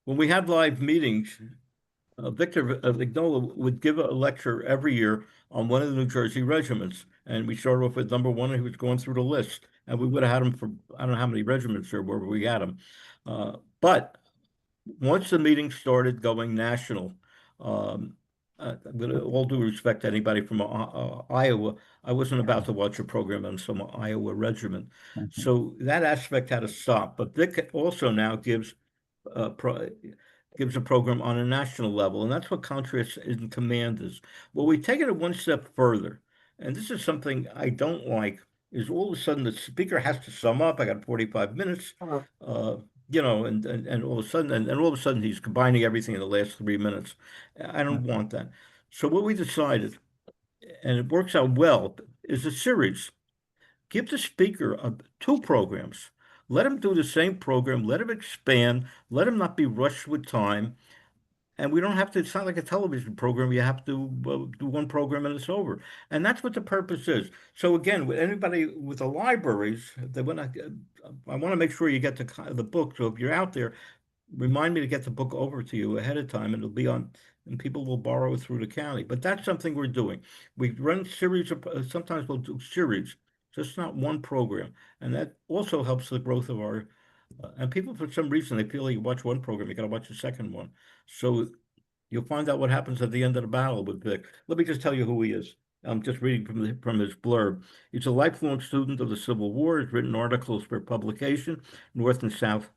when we had live meetings, Victor Vignola would give a lecture every year on one of the New Jersey regiments. And we started off with number one, and he was going through the list. And we would have had him for, I don't know how many regiments there were, but we had him. But once the meeting started going national, um, with all due respect to anybody from Iowa, I wasn't about to watch a program on some Iowa regiment. So that aspect had to stop. But Vic also now pro gives a program on a national level, and that's what Contrast in Command is. Well, we take it one step further, and this is something I don't like, is all of a sudden the speaker has to sum up. I got 45 minutes, uh, and all of a sudden, and all of a sudden he's combining everything in the last 3 minutes. I don't want that. So what we decided, and it works out well, is a series. Give the speaker two programs. Let him do the same program. Let him expand. Let him not be rushed with time. And we don't have to, it's not like a television program. You have to do one program and it's over. And that's what the purpose is. So again, with anybody with the libraries, they want to, I want to make sure you get the book. So if you're out there, remind me to get the book over to you ahead of time, and it'll be on, and people will borrow it through the county. But that's something we're doing. We run series of, sometimes we'll do series, just not one program, and that also helps the growth of our. And people, for some reason, they feel like you watch one program, you got to watch the second one. So you'll find out what happens at the end of the battle with Vic. Let me just tell you who he is. I'm just reading from his blurb. He's a lifelong student of the Civil War. He's written articles for publication, North and South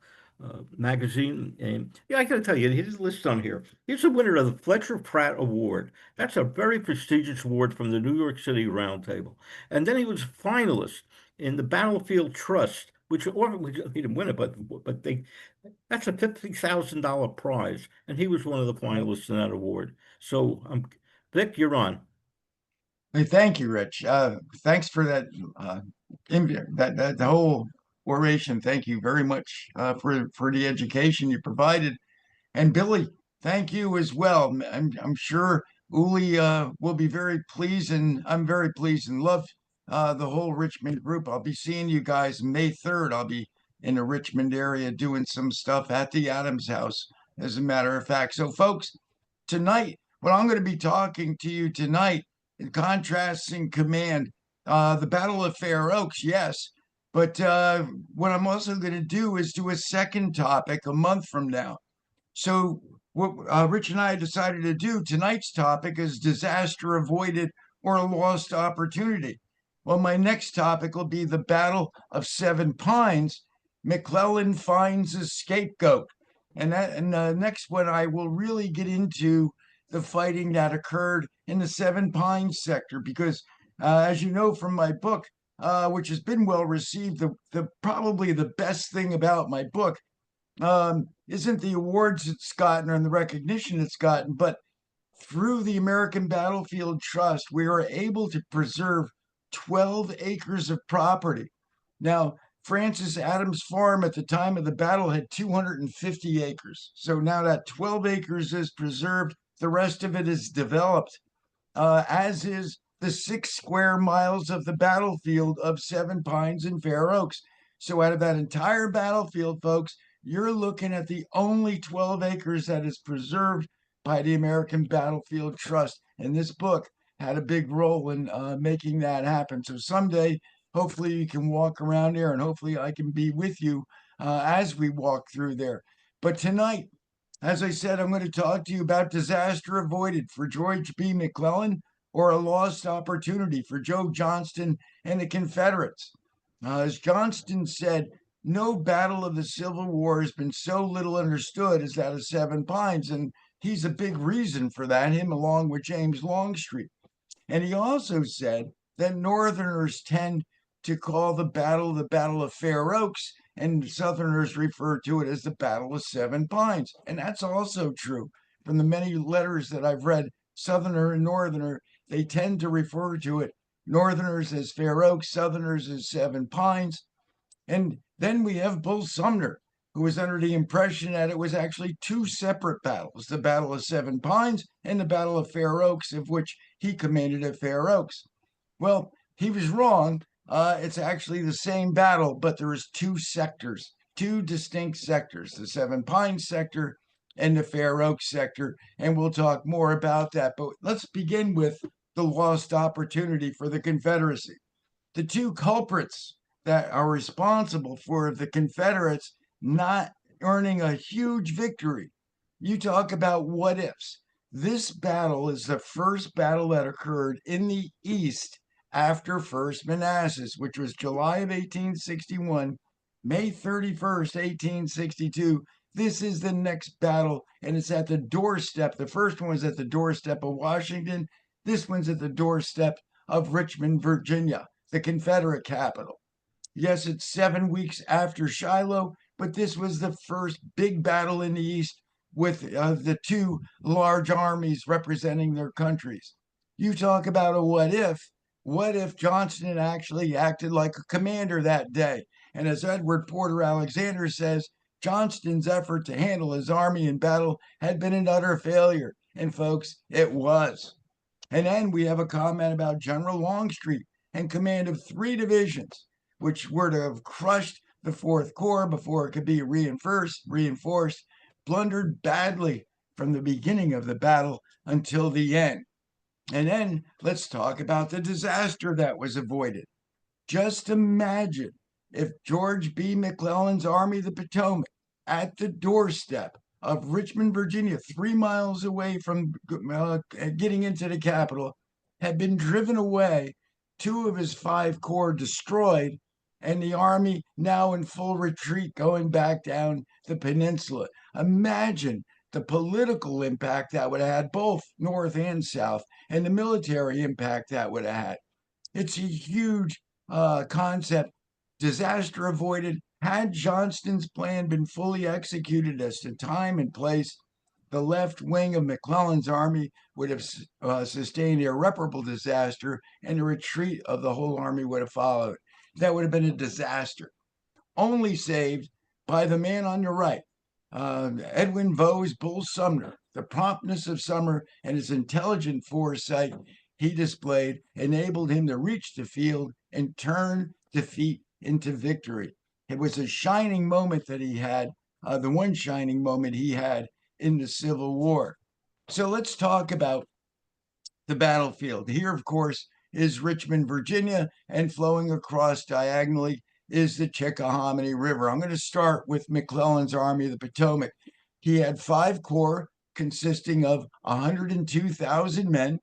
magazine. And yeah, I got to tell you, his list on here. He's a winner of the Fletcher Pratt Award. That's a very prestigious award from the New York City Roundtable. And then he was a finalist in the Battlefield Trust, which he didn't win it, but they that's a $50,000 prize, and he was one of the finalists in that award. So, Vic, you're on. Hey, thank you, Rich. Thanks for that, the whole oration. Thank you very much for the education you provided. And Billy, thank you as well. I'm sure Uli will be very pleased, and I'm very pleased and love the whole Richmond group. I'll be seeing you guys May 3rd. I'll be in the Richmond area doing some stuff at the Adams House, as a matter of fact. So, folks, tonight, what I'm going to be talking to you tonight, in contrasting command, the Battle of Fair Oaks, yes. But what I'm also going to do is do a second topic a month from now. So, what Rich and I decided to do tonight's topic is disaster avoided or a lost opportunity. Well, my next topic will be the Battle of Seven Pines. McClellan finds a scapegoat. And the next one, I will really get into the fighting that occurred in the Seven Pines sector because, as you know from my book, which has been well received, the probably the best thing about my book isn't the awards it's gotten or the recognition it's gotten, but through the American Battlefield Trust, we are able to preserve 12 acres of property. Now, Francis Adams Farm at the time of the battle had 250 acres. So now that 12 acres is preserved, the rest of it is developed, as is the 6 square miles of the battlefield of Seven Pines and Fair Oaks. So out of that entire battlefield, folks, you're looking at the only 12 acres that is preserved by the American Battlefield Trust. And this book had a big role in making that happen. So someday, hopefully, you can walk around there and hopefully I can be with you as we walk through there. But tonight, as I said, I'm going to talk to you about disaster avoided for George B. McClellan or a lost opportunity for Joe Johnston and the Confederates. As Johnston said, no battle of the Civil War has been so little understood as that of Seven Pines, and he's a big reason for that, him along with James Longstreet. And he also said that Northerners tend to call the Battle of Fair Oaks, and Southerners refer to it as the Battle of Seven Pines. And that's also true. From the many letters that I've read, Southerner and Northerner, they tend to refer to it, Northerners as Fair Oaks, Southerners as Seven Pines. And then we have Bull Sumner, who was under the impression that it was actually two separate battles, the Battle of Seven Pines and the Battle of Fair Oaks, of which he commanded at Fair Oaks. Well, he was wrong. It's actually the same battle, but there is two sectors, two distinct sectors, the Seven Pines sector and the Fair Oaks sector. And we'll talk more about that. But let's begin with the lost opportunity for the Confederacy. The two culprits that are responsible for the Confederates not earning a huge victory. You talk about what ifs. This battle is the first battle that occurred in the East after First Manassas, which was July of 1861, May 31st, 1862. This is the next battle, and it's at the doorstep. The first one was at the doorstep of Washington. This one's at the doorstep of Richmond, Virginia, the Confederate capital. Yes, it's 7 weeks after Shiloh, but this was the first big battle in the East with the two large armies representing their countries. You talk about a what if. What if Johnston actually acted like a commander that day? And as Edward Porter Alexander says, Johnston's effort to handle his army in battle had been an utter failure. And folks, it was. And then we have a comment about General Longstreet in command of 3 divisions, which were to have crushed the Fourth Corps before it could be reinforced, blundered badly from the beginning of the battle until the end. And then let's talk about the disaster that was avoided. Just imagine if George B. McClellan's Army of the Potomac, at the doorstep of Richmond, Virginia, 3 miles away from getting into the capital, had been driven away, 2 of his 5 corps destroyed, and the army now in full retreat going back down the peninsula. Imagine the political impact that would have had, both north and south, and the military impact that would have had. It's a huge concept. Disaster avoided. Had Johnston's plan been fully executed as to time and place, the left wing of McClellan's army would have sustained irreparable disaster, and the retreat of the whole army would have followed. That would have been a disaster. Only saved by the man on your right, Edwin Vaugh's Bull Sumner. The promptness of Sumner and his intelligent foresight he displayed enabled him to reach the field and turn defeat into victory. It was a shining moment that he had, the one shining moment he had in the Civil War. So let's talk about the battlefield. Here, of course, is Richmond, Virginia, and flowing across diagonally is the Chickahominy River. I'm going to start with McClellan's Army of the Potomac. He had 5 corps consisting of 102,000 men,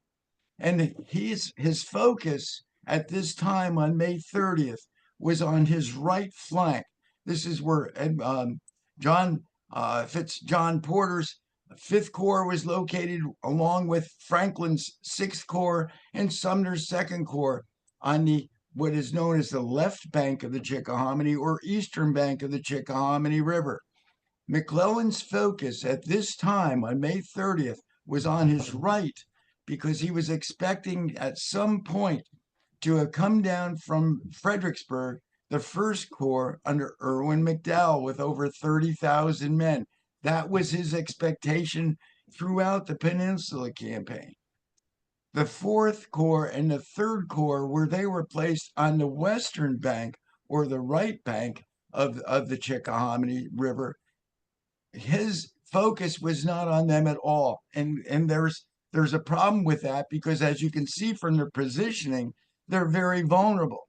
and his focus at this time on May 30th was on his right flank. This is where John Porter's 5th Corps was located, along with Franklin's 6th Corps and Sumner's 2nd Corps on the what is known as the left bank of the Chickahominy or eastern bank of the Chickahominy River. McClellan's focus at this time on May 30th was on his right, because he was expecting at some point to have come down from Fredericksburg the 1st Corps under Irwin McDowell with over 30,000 men. That was his expectation throughout the Peninsula Campaign. The 4th Corps and the 3rd Corps, where they were placed on the western bank or the right bank of the Chickahominy River, his focus was not on them at all. And there's a problem with that, because as you can see from their positioning, they're very vulnerable,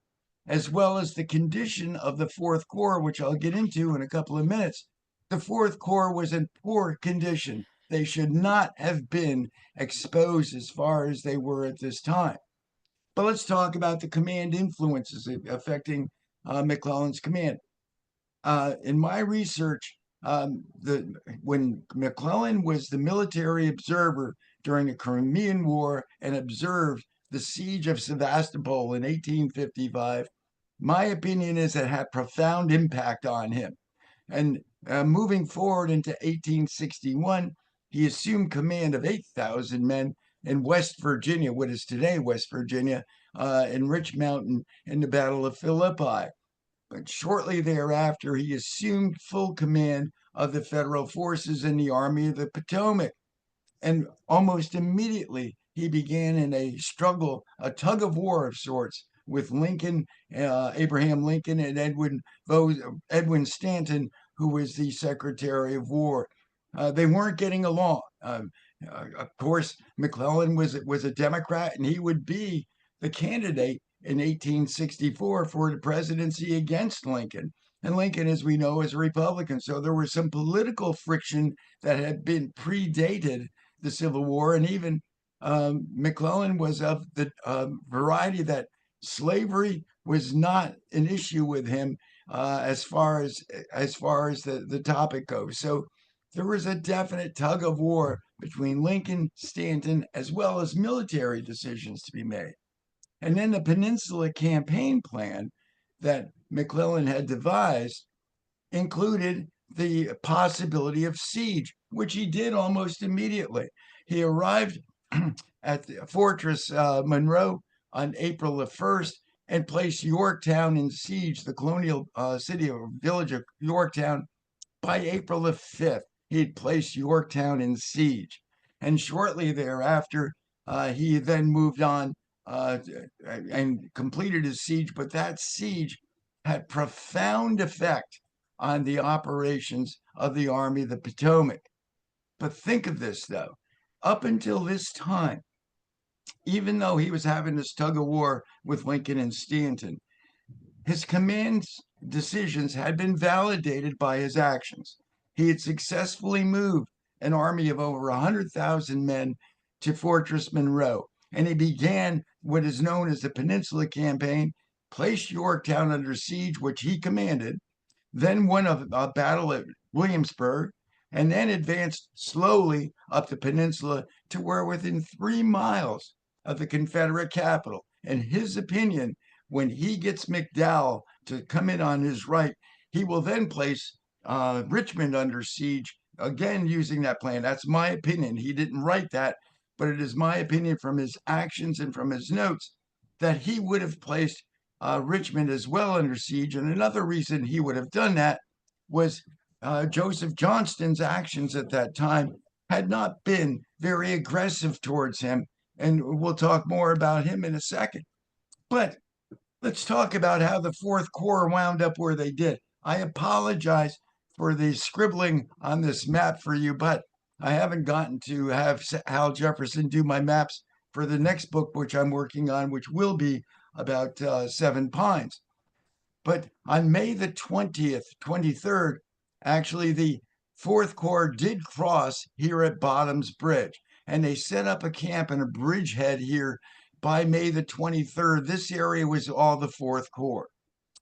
as well as the condition of the 4th Corps, which I'll get into in a couple of minutes. The 4th Corps was in poor condition. They should not have been exposed as far as they were at this time. But let's talk about the command influences affecting McClellan's command. In my research, when McClellan was the military observer during the Crimean War and observed the siege of Sevastopol in 1855, my opinion is it had profound impact on him. And moving forward into 1861, he assumed command of 8,000 men in West Virginia, what is today West Virginia, in Rich Mountain in the Battle of Philippi. But shortly thereafter, he assumed full command of the federal forces in the Army of the Potomac. And almost immediately, he began in a struggle, a tug of war of sorts, with Lincoln, Abraham Lincoln, and Edwin Stanton, who was the Secretary of War. They weren't getting along. Of course, McClellan was a Democrat, and he would be the candidate in 1864 for the presidency against Lincoln. And Lincoln, as we know, is a Republican. So there was some political friction that had been predated the Civil War, and even McClellan was of the variety that slavery was not an issue with him as far as the topic goes. So there was a definite tug of war between Lincoln, Stanton, as well as military decisions to be made. And then the Peninsula Campaign plan that McClellan had devised included the possibility of siege, which he did almost immediately. He arrived at the Fortress Monroe on April the 1st and placed Yorktown in siege, the colonial city or village of Yorktown. By April the 5th, he'd placed Yorktown in siege. And shortly thereafter, he then moved on and completed his siege. But that siege had profound effect on the operations of the Army of the Potomac. But think of this, though. Up until this time, even though he was having this tug of war with Lincoln and Stanton, his command's decisions had been validated by his actions. He had successfully moved an army of over 100,000 men to Fortress Monroe, and he began what is known as the Peninsula Campaign, placed Yorktown under siege, which he commanded, then won a battle at Williamsburg, and then advanced slowly up the peninsula to where within 3 miles of the Confederate capital. In his opinion, when he gets McDowell to come in on his right, he will then place Richmond under siege, again using that plan. That's my opinion. He didn't write that, but it is my opinion from his actions and from his notes that he would have placed Richmond as well under siege. And another reason he would have done that was Joseph Johnston's actions at that time had not been very aggressive towards him. And we'll talk more about him in a second. But let's talk about how the Fourth Corps wound up where they did. I apologize for the scribbling on this map for you, but I haven't gotten to have Hal Jefferson do my maps for the next book, which I'm working on, which will be about Seven Pines. But on May the 20th, 23rd, actually the Fourth Corps did cross here at Bottoms Bridge, and they set up a camp and a bridgehead here by May the 23rd. This area was all the Fourth Corps.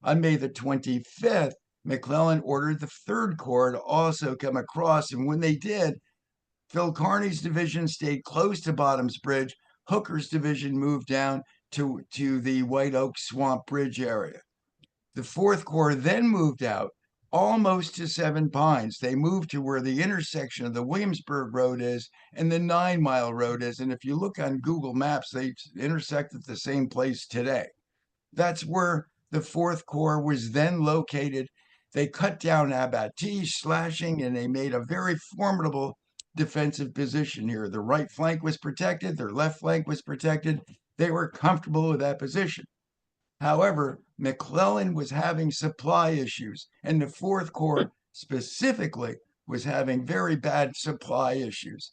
On May the 25th, McClellan ordered the Third Corps to also come across, and when they did, Phil Kearny's division stayed close to Bottoms Bridge. Hooker's division moved down to the White Oak Swamp Bridge area. The Fourth Corps then moved out almost to Seven Pines. They moved to where the intersection of the Williamsburg Road is and the 9 Mile Road is. And if you look on Google Maps, they intersect at the same place today. That's where the Fourth Corps was then located. They cut down abattis, slashing, and they made a very formidable defensive position here. The right flank was protected, their left flank was protected. They were comfortable with that position. However, McClellan was having supply issues, and the Fourth Corps specifically was having very bad supply issues.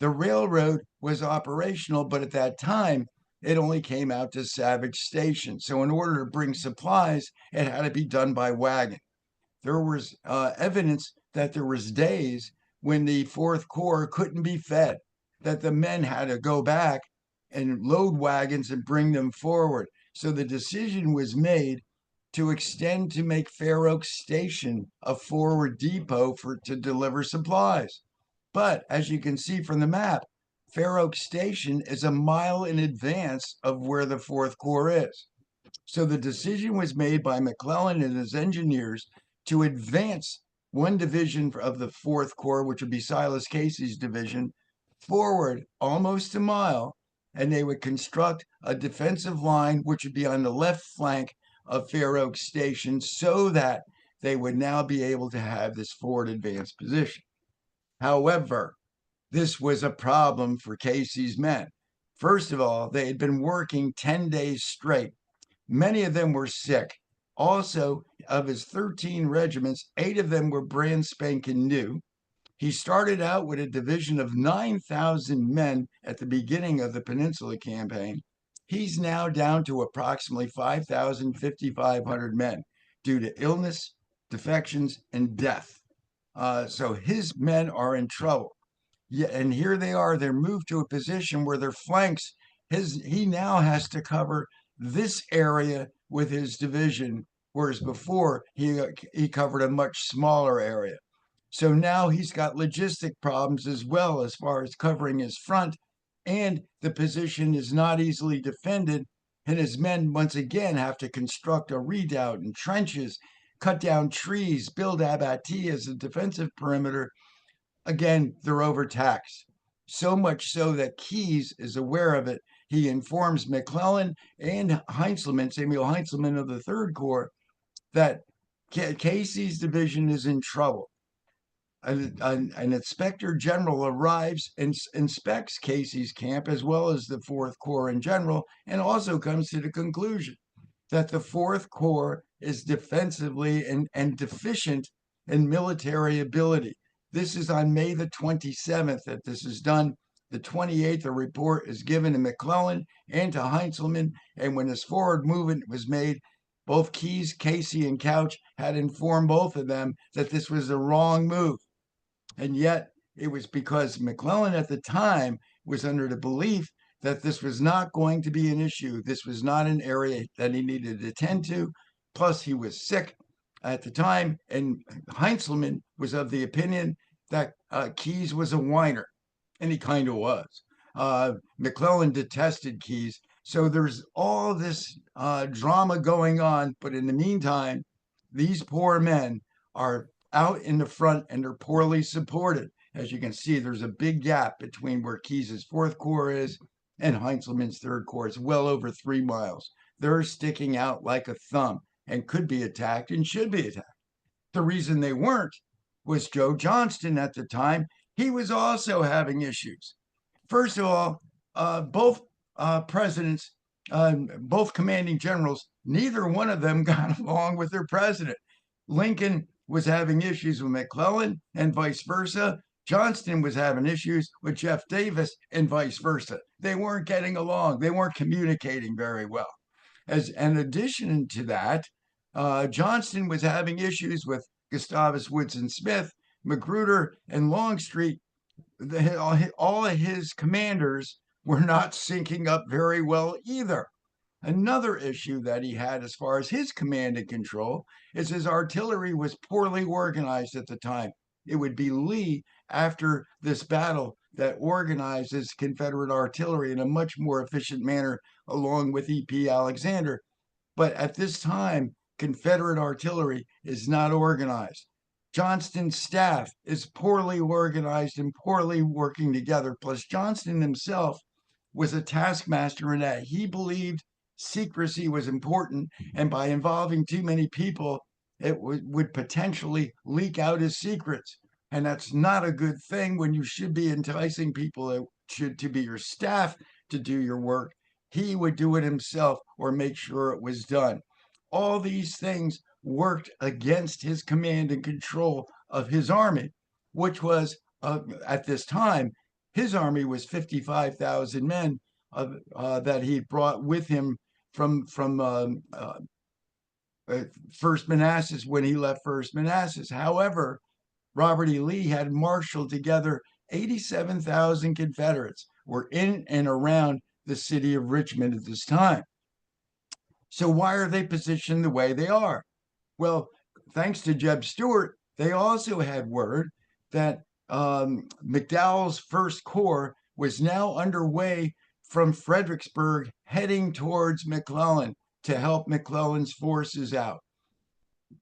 The railroad was operational, but at that time, it only came out to Savage Station. So in order to bring supplies, it had to be done by wagon. There was evidence that there was days when the Fourth Corps couldn't be fed, that the men had to go back and load wagons and bring them forward. So the decision was made to extend to make Fair Oak Station a forward depot to deliver supplies. But as you can see from the map, Fair Oak Station is a mile in advance of where the Fourth Corps is. So the decision was made by McClellan and his engineers to advance one division of the Fourth Corps, which would be Silas Casey's division, forward almost a mile, and they would construct a defensive line, which would be on the left flank of Fair Oak Station, so that they would now be able to have this forward advanced position. However, this was a problem for Casey's men. First of all, they had been working 10 days straight. Many of them were sick. Also, of his 13 regiments, 8 of them were brand spanking new. He started out with a division of 9,000 men at the beginning of the Peninsula Campaign. He's now down to approximately 5,000, 5,500 men due to illness, defections, and death. So his men are in trouble. Yeah, and here they are. They're moved to a position where their flanks, he now has to cover this area with his division, whereas before he covered a much smaller area. So now he's got logistic problems as well as far as covering his front, and the position is not easily defended. And his men once again have to construct a redoubt and trenches, cut down trees, build abattis as a defensive perimeter. Again, they're overtaxed. So much so that Keyes is aware of it. He informs McClellan and Heintzelman, Samuel Heintzelman of the Third Corps, that Casey's division is in trouble. An inspector general arrives and inspects Casey's camp as well as the Fourth Corps in general, and also comes to the conclusion that the Fourth Corps is defensively and deficient in military ability. This is on May the 27th that this is done. The 28th, a report is given to McClellan and to Heintzelman, and when this forward movement was made, both Keyes, Casey, and Couch had informed both of them that this was the wrong move. And yet it was because McClellan at the time was under the belief that this was not going to be an issue. This was not an area that he needed to attend to. Plus, he was sick at the time, and Heintzelman was of the opinion that Keyes was a whiner, and he kind of was. McClellan detested Keyes. So there's all this drama going on. But in the meantime, these poor men are out in the front and they're poorly supported. As you can see, there's a big gap between where Keyes's Fourth Corps is and Heintzelman's Third Corps. It's well over 3 miles. They're sticking out like a thumb and could be attacked and should be attacked. The reason they weren't was Joe Johnston at the time. He was also having issues. First of all, both presidents, both commanding generals, neither one of them got along with their president. Lincoln was having issues with McClellan and vice versa. Johnston was having issues with Jeff Davis and vice versa. They weren't getting along. They weren't communicating very well. As an addition to that, Johnston was having issues with Gustavus Woodson Smith, Magruder, and Longstreet. All of his commanders were not syncing up very well either. Another issue that he had as far as his command and control is his artillery was poorly organized at the time. It would be Lee after this battle that organizes Confederate artillery in a much more efficient manner along with E.P. Alexander. But at this time, Confederate artillery is not organized. Johnston's staff is poorly organized and poorly working together. Plus, Johnston himself was a taskmaster in that he believed secrecy was important, and by involving too many people, it would potentially leak out his secrets. And that's not a good thing when you should be enticing people that should to be your staff to do your work. He would do it himself or make sure it was done. All these things worked against his command and control of his army, which was at this time, his army was 55,000 men that he brought with him from First Manassas when he left First Manassas. However, Robert E. Lee had marshaled together 87,000 Confederates were in and around the city of Richmond at this time. So why are they positioned the way they are? Well, thanks to Jeb Stuart, they also had word that McDowell's First Corps was now underway from Fredericksburg heading towards McClellan to help McClellan's forces out.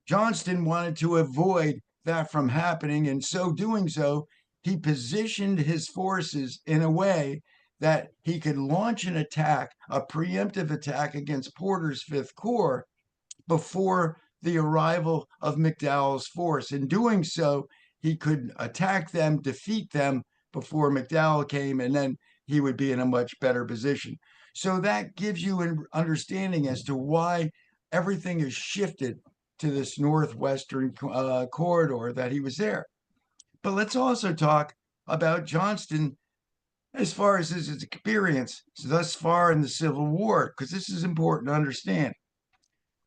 Johnston wanted to avoid that from happening, and so doing so, he positioned his forces in a way that he could launch an attack, a preemptive attack against Porter's Fifth Corps before the arrival of McDowell's force. In doing so, he could attack them, defeat them before McDowell came, and then he would be in a much better position. So that gives you an understanding as to why everything is shifted to this northwestern corridor that he was there. But let's also talk about Johnston as far as his experience thus far in the Civil War, because this is important to understand.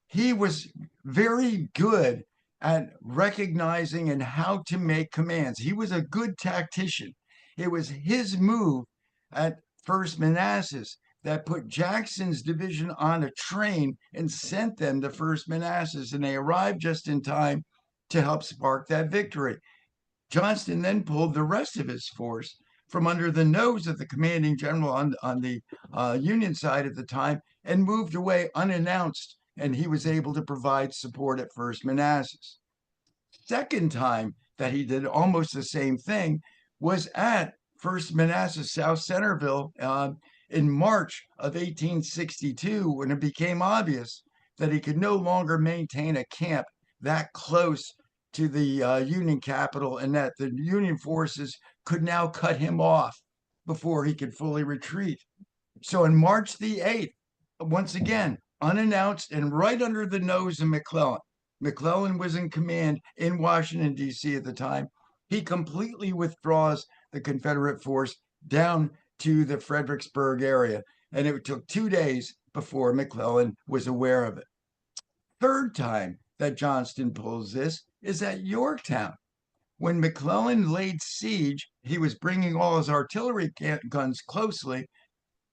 He was very good at recognizing and how to make commands. He was a good tactician. It was his move at First Manassas that put Jackson's division on a train and sent them to First Manassas, and they arrived just in time to help spark that victory. Johnston then pulled the rest of his force from under the nose of the commanding general on the Union side at the time and moved away unannounced, and he was able to provide support at First Manassas. Second time that he did almost the same thing was at First Manassas, South Centerville, in March of 1862, when it became obvious that he could no longer maintain a camp that close to the Union capital and that the Union forces could now cut him off before he could fully retreat. So on March the 8th, once again, unannounced and right under the nose of McClellan, McClellan was in command in Washington, D.C. at the time. He completely withdraws the Confederate force down to the Fredericksburg area, and it took 2 days before McClellan was aware of it. Third time that Johnston pulls this is at Yorktown. When McClellan laid siege, he was bringing all his artillery guns closely.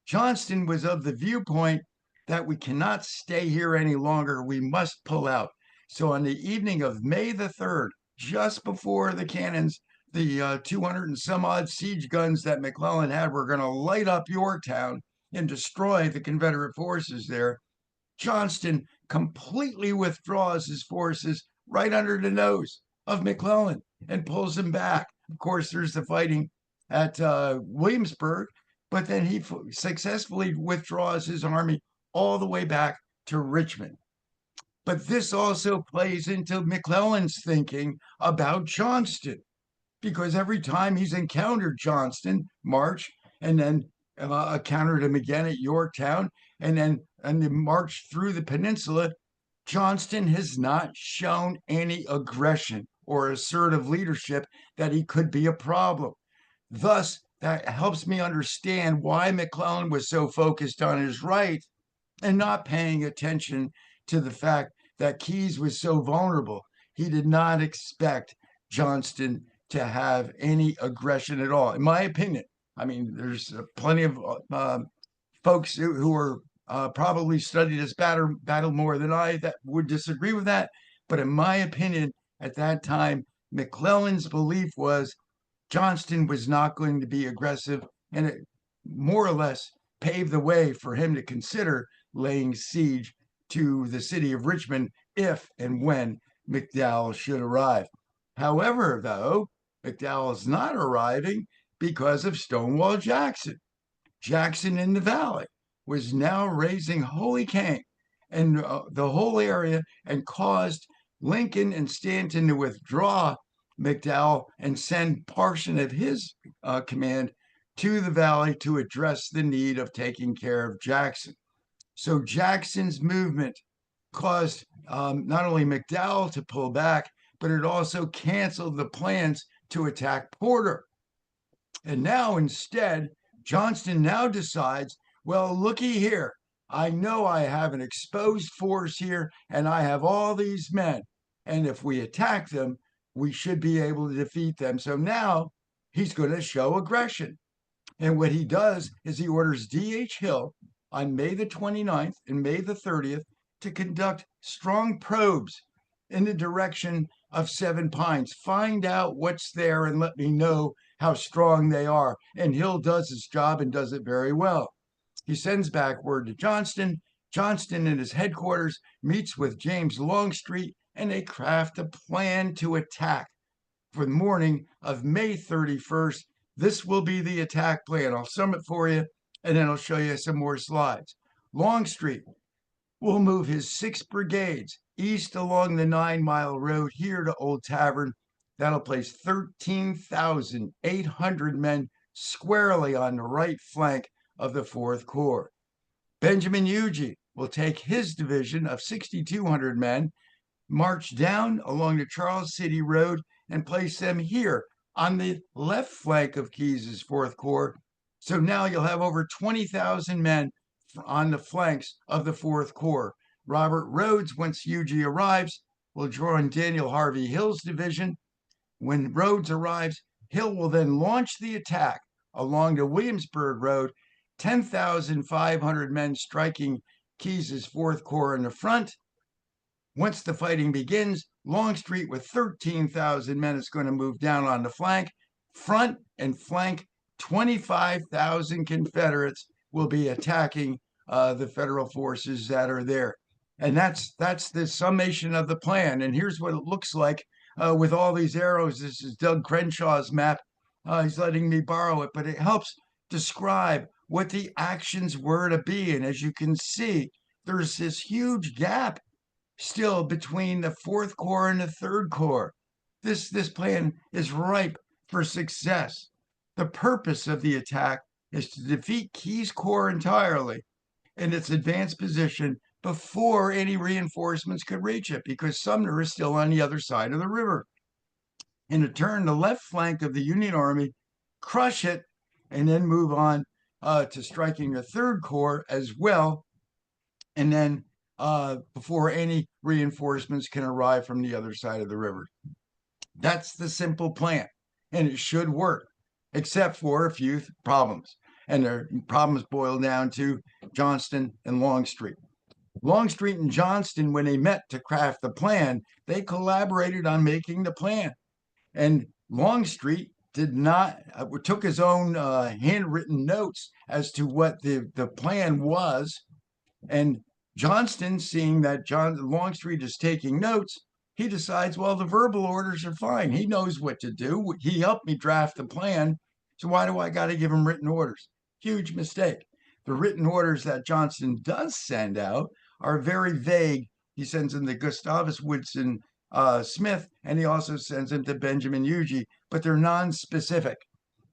Johnston was of the viewpoint that we cannot stay here any longer. We must pull out. So on the evening of May the 3rd, just before the cannons, the 200 and some odd siege guns that McClellan had were going to light up Yorktown and destroy the Confederate forces there, Johnston completely withdraws his forces right under the nose of McClellan and pulls him back. Of course, there's the fighting at Williamsburg, but then he successfully withdraws his army all the way back to Richmond. But this also plays into McClellan's thinking about Johnston, because every time he's encountered Johnston, march, and then encountered him again at Yorktown, and then march through the peninsula, Johnston has not shown any aggression or assertive leadership that he could be a problem. Thus, that helps me understand why McClellan was so focused on his right and not paying attention to the fact that Keyes was so vulnerable. He did not expect Johnston to have any aggression at all, in my opinion. I mean, there's plenty of folks who are probably studied this battle more than I that would disagree with that. But in my opinion, at that time, McClellan's belief was Johnston was not going to be aggressive, and it more or less paved the way for him to consider laying siege to the city of Richmond if and when McDowell should arrive. However, though, McDowell is not arriving because of Stonewall Jackson. Jackson in the Valley was now raising holy Cain and the whole area, and caused Lincoln and Stanton to withdraw McDowell and send portion of his command to the Valley to address the need of taking care of Jackson. So Jackson's movement caused not only McDowell to pull back, but it also canceled the plans to attack Porter. And now instead, Johnston now decides, well, looky here. I know I have an exposed force here, and I have all these men. And if we attack them, we should be able to defeat them. So now he's going to show aggression. And what he does is he orders D.H. Hill on May the 29th and May the 30th to conduct strong probes in the direction of Seven Pines. Find out what's there and let me know how strong they are. And Hill does his job and does it very well. He sends back word to Johnston. Johnston in his headquarters meets with James Longstreet, and they craft a plan to attack for the morning of May 31st. This will be the attack plan. I'll sum it for you, and then I'll show you some more slides. Longstreet will move his 6 brigades east along the 9-mile road here to Old Tavern. That'll place 13,800 men squarely on the right flank of the 4th Corps. Benjamin Huger will take his division of 6,200 men, march down along the Charles City Road, and place them here on the left flank of Keyes's Fourth Corps. So now you'll have over 20,000 men on the flanks of the Fourth Corps. Robert Rhodes, once Huger arrives, will join Daniel Harvey Hill's division. When Rhodes arrives, Hill will then launch the attack along the Williamsburg Road, 10,500 men striking Keyes's Fourth Corps in the front. Once the fighting begins, Longstreet with 13,000 men is going to move down on the flank. Front and flank, 25,000 Confederates will be attacking the Federal forces that are there. And that's the summation of the plan. And here's what it looks like with all these arrows. This is Doug Crenshaw's map. He's letting me borrow it, but it helps describe what the actions were to be. And as you can see, there's this huge gap still between the Fourth Corps and the Third Corps. This plan is ripe for success. The purpose of the attack is to defeat Keyes' Corps entirely in its advanced position before any reinforcements could reach it, because Sumner is still on the other side of the river. And to turn the left flank of the Union Army, crush it, and then move on to striking the Third Corps as well. And then before any reinforcements can arrive from the other side of the river. That's the simple plan, and it should work, except for a few problems. And their problems boil down to Johnston and Longstreet. Longstreet and Johnston, when they met to craft the plan, they collaborated on making the plan. And Longstreet did not took his own handwritten notes as to what the plan was, and Johnston, seeing that Longstreet is taking notes, he decides, well, the verbal orders are fine. He knows what to do. He helped me draft the plan. So why do I got to give him written orders? Huge mistake. The written orders that Johnston does send out are very vague. He sends them to Gustavus Woodson Smith, and he also sends them to Benjamin Huger, but they're non-specific.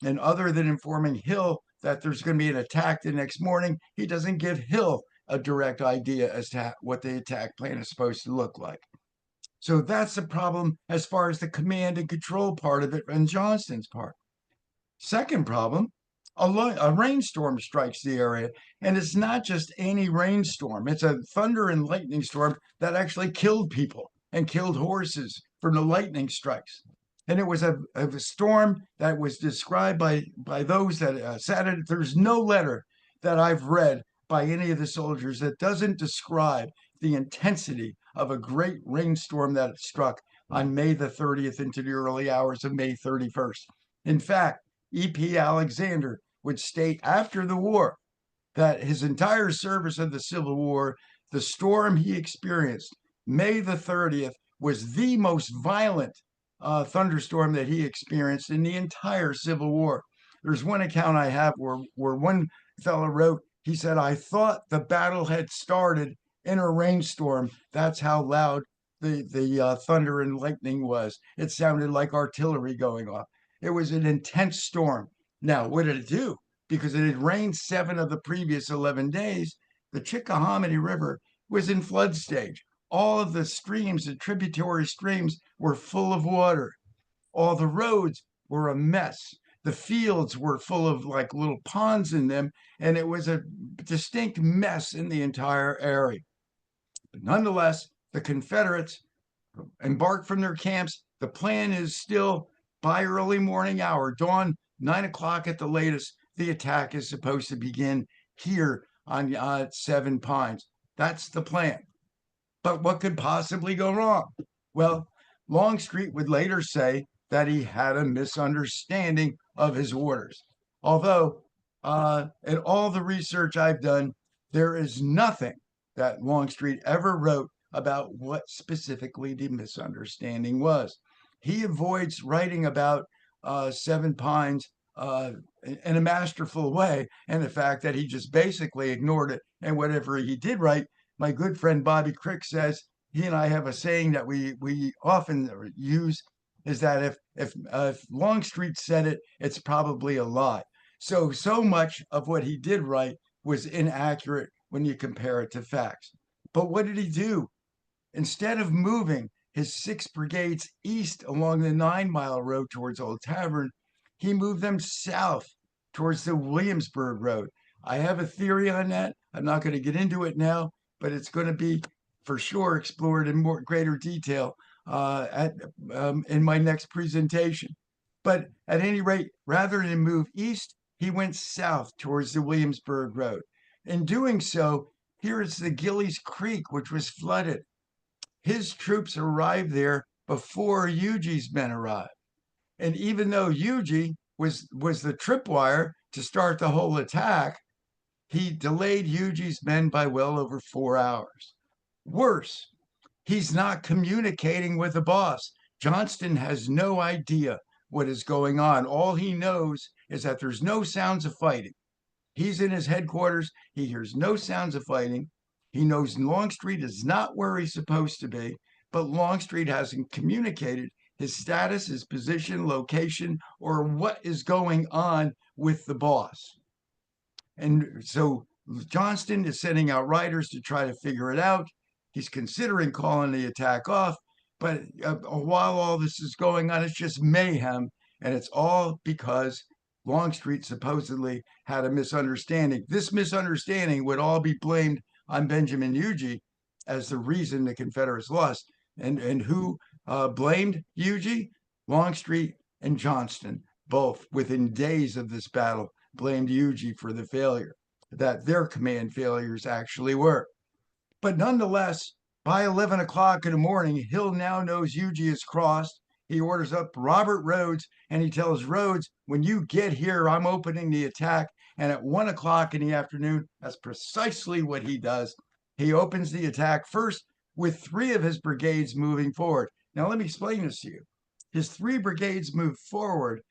And other than informing Hill that there's going to be an attack the next morning, he doesn't give Hill a direct idea as to what the attack plan is supposed to look like. So that's the problem as far as the command and control part of it and Johnston's part. Second problem, a rainstorm strikes the area, and it's not just any rainstorm. It's a thunder and lightning storm that actually killed people and killed horses from the lightning strikes. And it was a storm that was described by those that sat in it. There's no letter that I've read by any of the soldiers that doesn't describe the intensity of a great rainstorm that struck on May the 30th into the early hours of May 31st. In fact, E.P. Alexander would state after the war that his entire service of the Civil War, the storm he experienced May the 30th was the most violent thunderstorm that he experienced in the entire Civil War. There's one account I have where one fellow wrote, he said, I thought the battle had started in a rainstorm. That's how loud the thunder and lightning was. It sounded like artillery going off. It was an intense storm. Now, what did it do? Because it had rained 7 of the previous 11 days, the Chickahominy River was in flood stage. All of the streams, the tributary streams, were full of water. All the roads were a mess. The fields were full of like little ponds in them, and it was a distinct mess in the entire area. But nonetheless, the Confederates embarked from their camps. The plan is still by early morning hour, dawn, 9 o'clock at the latest, the attack is supposed to begin here on Seven Pines. That's the plan. But what could possibly go wrong? Well, Longstreet would later say that he had a misunderstanding of his orders. Although, in all the research I've done, there is nothing that Longstreet ever wrote about what specifically the misunderstanding was. He avoids writing about Seven Pines in a masterful way, and the fact that he just basically ignored it. And whatever he did write, my good friend Bobby Crick says, he and I have a saying that we often use, is that if Longstreet said it, it's probably a lie. So much of what he did write was inaccurate when you compare it to facts. But what did he do? Instead of moving his 6 brigades east along the 9 Mile Road towards Old Tavern. He moved them south towards the Williamsburg Road. I have a theory on that. I'm not going to get into it now, but it's going to be for sure explored in more greater detail in my next presentation. But at any rate, rather than move east, he went south towards the Williamsburg Road. In doing so, here is the Gillies Creek, which was flooded. His troops arrived there before Huger's men arrived. And even though Huger was the tripwire to start the whole attack, he delayed Huger's men by well over 4 hours. Worse, he's not communicating with the boss. Johnston has no idea what is going on. All he knows is that there's no sounds of fighting. He's in his headquarters. He hears no sounds of fighting. He knows Longstreet is not where he's supposed to be, but Longstreet hasn't communicated his status, his position, location, or what is going on with the boss. And so Johnston is sending out riders to try to figure it out. He's considering calling the attack off, but while all this is going on, it's just mayhem. And it's all because Longstreet supposedly had a misunderstanding. This misunderstanding would all be blamed on Benjamin Huger as the reason the Confederates lost. And who blamed Huger? Longstreet and Johnston, both within days of this battle, blamed Huger for the failure, that their command failures actually were. But nonetheless, by 11 o'clock in the morning, Hill now knows Huger is crossed. He orders up Robert Rhodes, and he tells Rhodes, when you get here, I'm opening the attack. And at 1 o'clock in the afternoon, that's precisely what he does. He opens the attack first with 3 of his brigades moving forward. Now, let me explain this to you. His 3 brigades move forward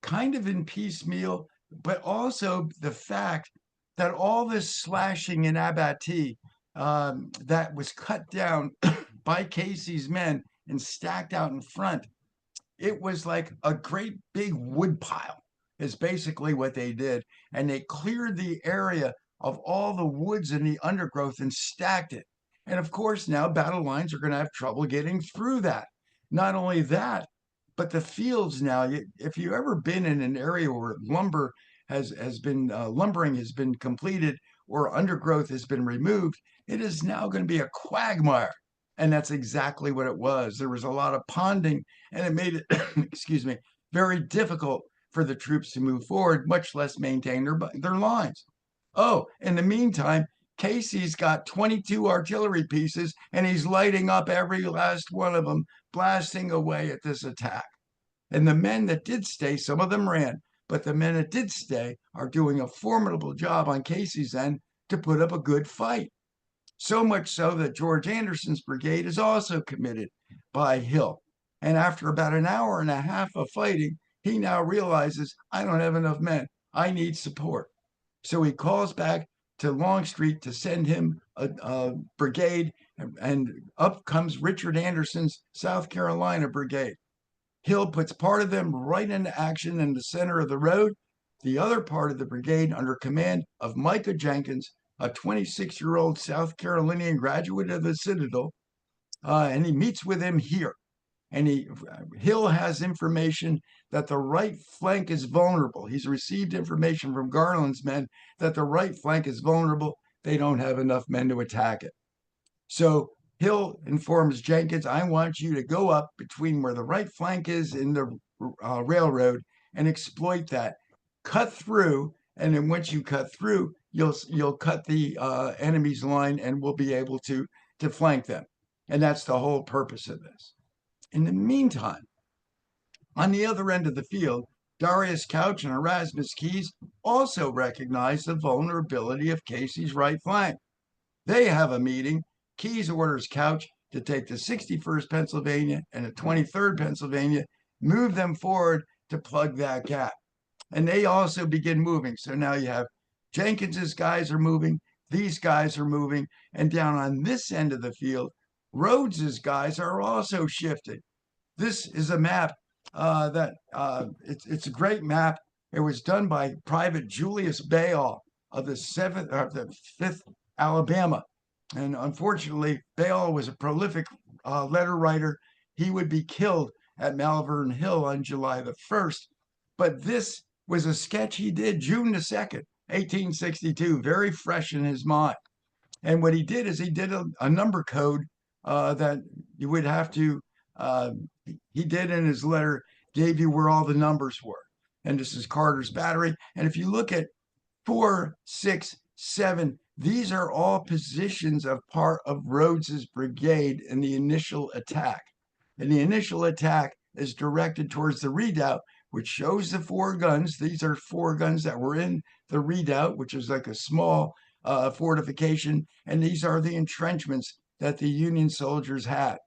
kind of in piecemeal, but also the fact that all this slashing and abattis that was cut down by Casey's men and stacked out in front, it was like a great big wood pile is basically what they did. And they cleared the area of all the woods and the undergrowth and stacked it. And of course, now battle lines are going to have trouble getting through that. Not only that, but the fields now, if you've ever been in an area where lumbering has been completed or undergrowth has been removed, it is now going to be a quagmire. And that's exactly what it was. There was a lot of ponding, and it made it, excuse me, very difficult for the troops to move forward, much less maintain their lines. Oh, in the meantime, Casey's got 22 artillery pieces, and he's lighting up every last one of them, blasting away at this attack. And the men that did stay, some of them ran, but the men that did stay are doing a formidable job on Casey's end to put up a good fight. So much so that George Anderson's brigade is also committed by Hill. And after about an hour and a half of fighting, he now realizes, I don't have enough men. I need support. So he calls back to Longstreet to send him a brigade, and up comes Richard Anderson's South Carolina brigade. Hill puts part of them right into action in the center of the road. The other part of the brigade, under command of Micah Jenkins, a 26-year-old South Carolinian graduate of the Citadel, and he meets with him here. And Hill has information that the right flank is vulnerable. He's received information from Garland's men that the right flank is vulnerable. They don't have enough men to attack it. So Hill informs Jenkins, I want you to go up between where the right flank is in the railroad and exploit that. Cut through, and then once you cut through, you'll cut the enemy's line, and we'll be able to flank them. And that's the whole purpose of this. In the meantime, on the other end of the field, Darius Couch and Erasmus Keyes also recognize the vulnerability of Casey's right flank. They have a meeting. Keyes orders Couch to take the 61st Pennsylvania and the 23rd Pennsylvania, move them forward to plug that gap. And they also begin moving. So now you have Jenkins's guys are moving, these guys are moving, and down on this end of the field, Rhodes's guys are also shifting. This is a map it's a great map. It was done by Private Julius Bayall of the 5th Alabama. And unfortunately, Bayall was a prolific letter writer, he would be killed at Malvern Hill on July the 1st. But this was a sketch he did June the 2nd, 1862, very fresh in his mind. And what he did is he did a number code that you would have to, uh, he did in his letter, gave you where all the numbers were. And this is Carter's battery. And if you look at 4, 6, 7, these are all positions of part of Rhodes's brigade in the initial attack. And the initial attack is directed towards the redoubt, which shows the 4 guns. These are 4 guns that were in the redoubt, which is like a small fortification. And these are the entrenchments that the Union soldiers had.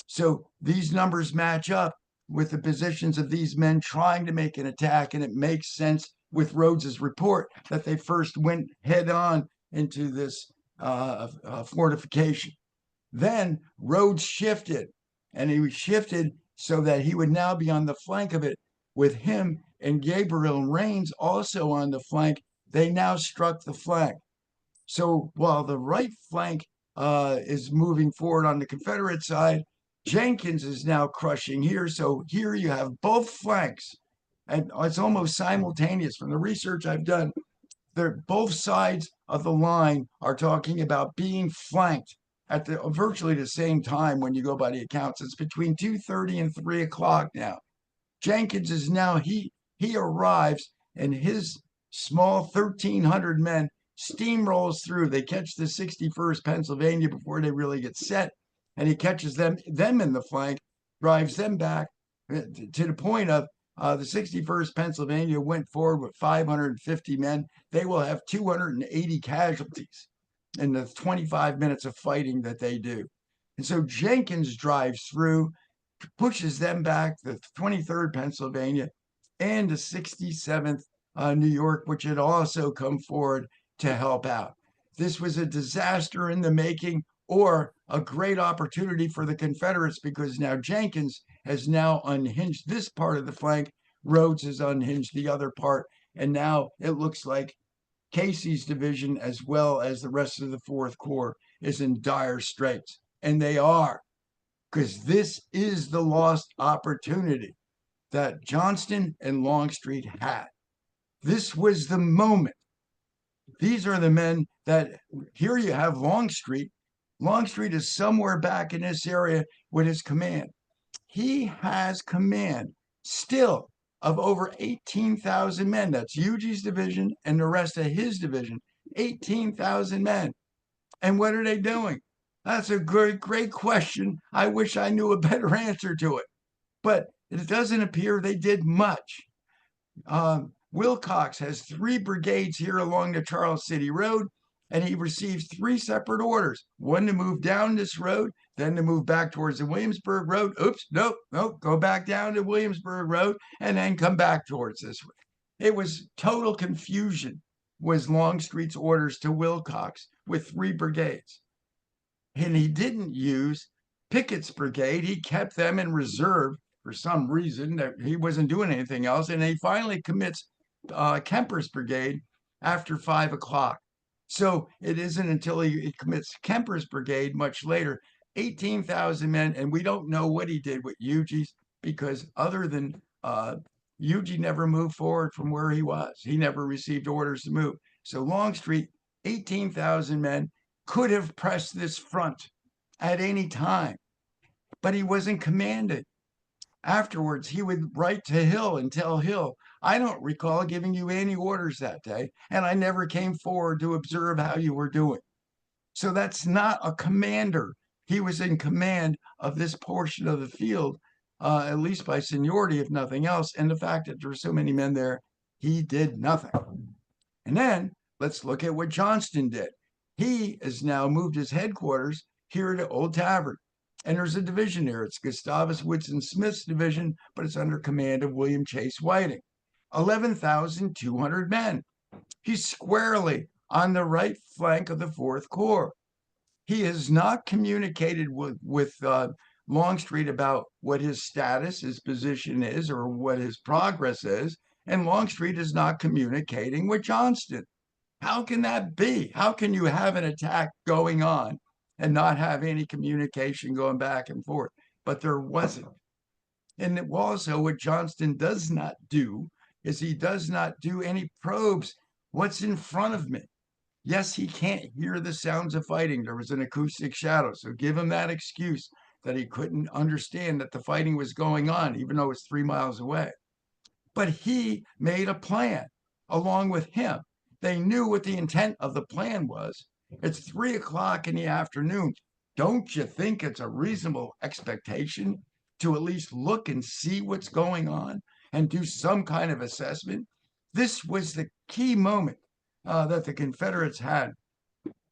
So these numbers match up with the positions of these men trying to make an attack, and it makes sense with Rhodes's report that they first went head on into this fortification. Then Rhodes shifted, and he shifted so that he would now be on the flank of it with him and Gabriel Rains also on the flank. They now struck the flank. So while the right flank is moving forward on the Confederate side, Jenkins is now crushing here. So here you have both flanks, and it's almost simultaneous. From the research I've done, both sides of the line are talking about being flanked at virtually the same time when you go by the accounts. It's between 2:30 and 3 o'clock now. Jenkins is now, he arrives, and his small 1,300 men steamrolls through. They catch the 61st Pennsylvania before they really get set, and he catches them in the flank, drives them back to the point of the 61st Pennsylvania went forward with 550 men. They will have 280 casualties in the 25 minutes of fighting that they do. And so Jenkins drives through, pushes them back, the 23rd Pennsylvania and the 67th New York, which had also come forward to help out. This was a disaster in the making, or a great opportunity for the Confederates, because now Jenkins has now unhinged this part of the flank. Rhodes has unhinged the other part. And now it looks like Casey's division, as well as the rest of the Fourth Corps, is in dire straits. And they are, because this is the lost opportunity that Johnston and Longstreet had. This was the moment. These are the men that, here you have Longstreet. Longstreet is somewhere back in this area with his command. He has command still of over 18,000 men. That's Huger's division and the rest of his division, 18,000 men. And what are they doing? That's a great question. I wish I knew a better answer to it. But it doesn't appear they did much. Wilcox has 3 brigades here along the Charles City Road, and he receives 3 separate orders. One to move down this road, then to move back towards the Williamsburg Road. Oops, nope, go back down to Williamsburg Road, and then come back towards this way. It was total confusion, was Longstreet's orders to Wilcox with 3 brigades. And he didn't use Pickett's brigade. He kept them in reserve for some reason, that he wasn't doing anything else. And he finally commits Kemper's brigade after 5 o'clock. So it isn't until he commits Kemper's brigade much later, 18,000 men. And we don't know what he did with Huger's, because other than Huger never moved forward from where he was. He never received orders to move. So Longstreet, 18,000 men, could have pressed this front at any time, but he wasn't commanded. Afterwards, he would write to Hill and tell Hill, I don't recall giving you any orders that day, and I never came forward to observe how you were doing. So that's not a commander. He was in command of this portion of the field, at least by seniority, if nothing else. And the fact that there were so many men there, he did nothing. And then let's look at what Johnston did. He has now moved his headquarters here to Old Tavern. And there's a division here. It's Gustavus Woodson Smith's division, but it's under command of William Chase Whiting. 11,200 men. He's squarely on the right flank of the Fourth Corps. He has not communicated with Longstreet about what his status, his position is, or what his progress is. And Longstreet is not communicating with Johnston. How can that be? How can you have an attack going on and not have any communication going back and forth? but there wasn't. And also, what Johnston does not do is he does not do any probes. What's in front of me? Yes, he can't hear the sounds of fighting. There was an acoustic shadow. So give him that excuse that he couldn't understand that the fighting was going on, even though it's 3 miles away. But he made a plan along with him. They knew what the intent of the plan was. It's 3 o'clock in the afternoon. Don't you think it's a reasonable expectation to at least look and see what's going on and do some kind of assessment? This was the key moment that the Confederates had,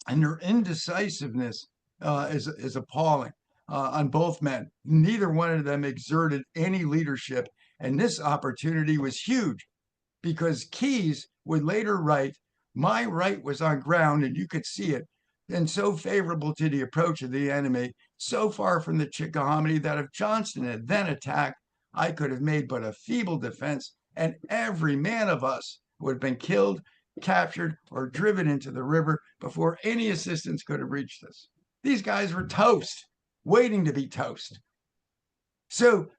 and their indecisiveness is appalling on both men. Neither one of them exerted any leadership, and this opportunity was huge because Keyes would later write, "My right was on ground, and you could see it, and so favorable to the approach of the enemy, so far from the Chickahominy that if Johnston had then attacked, I could have made but a feeble defense, and every man of us would have been killed, captured, or driven into the river before any assistance could have reached us." These guys were toast, waiting to be toast. So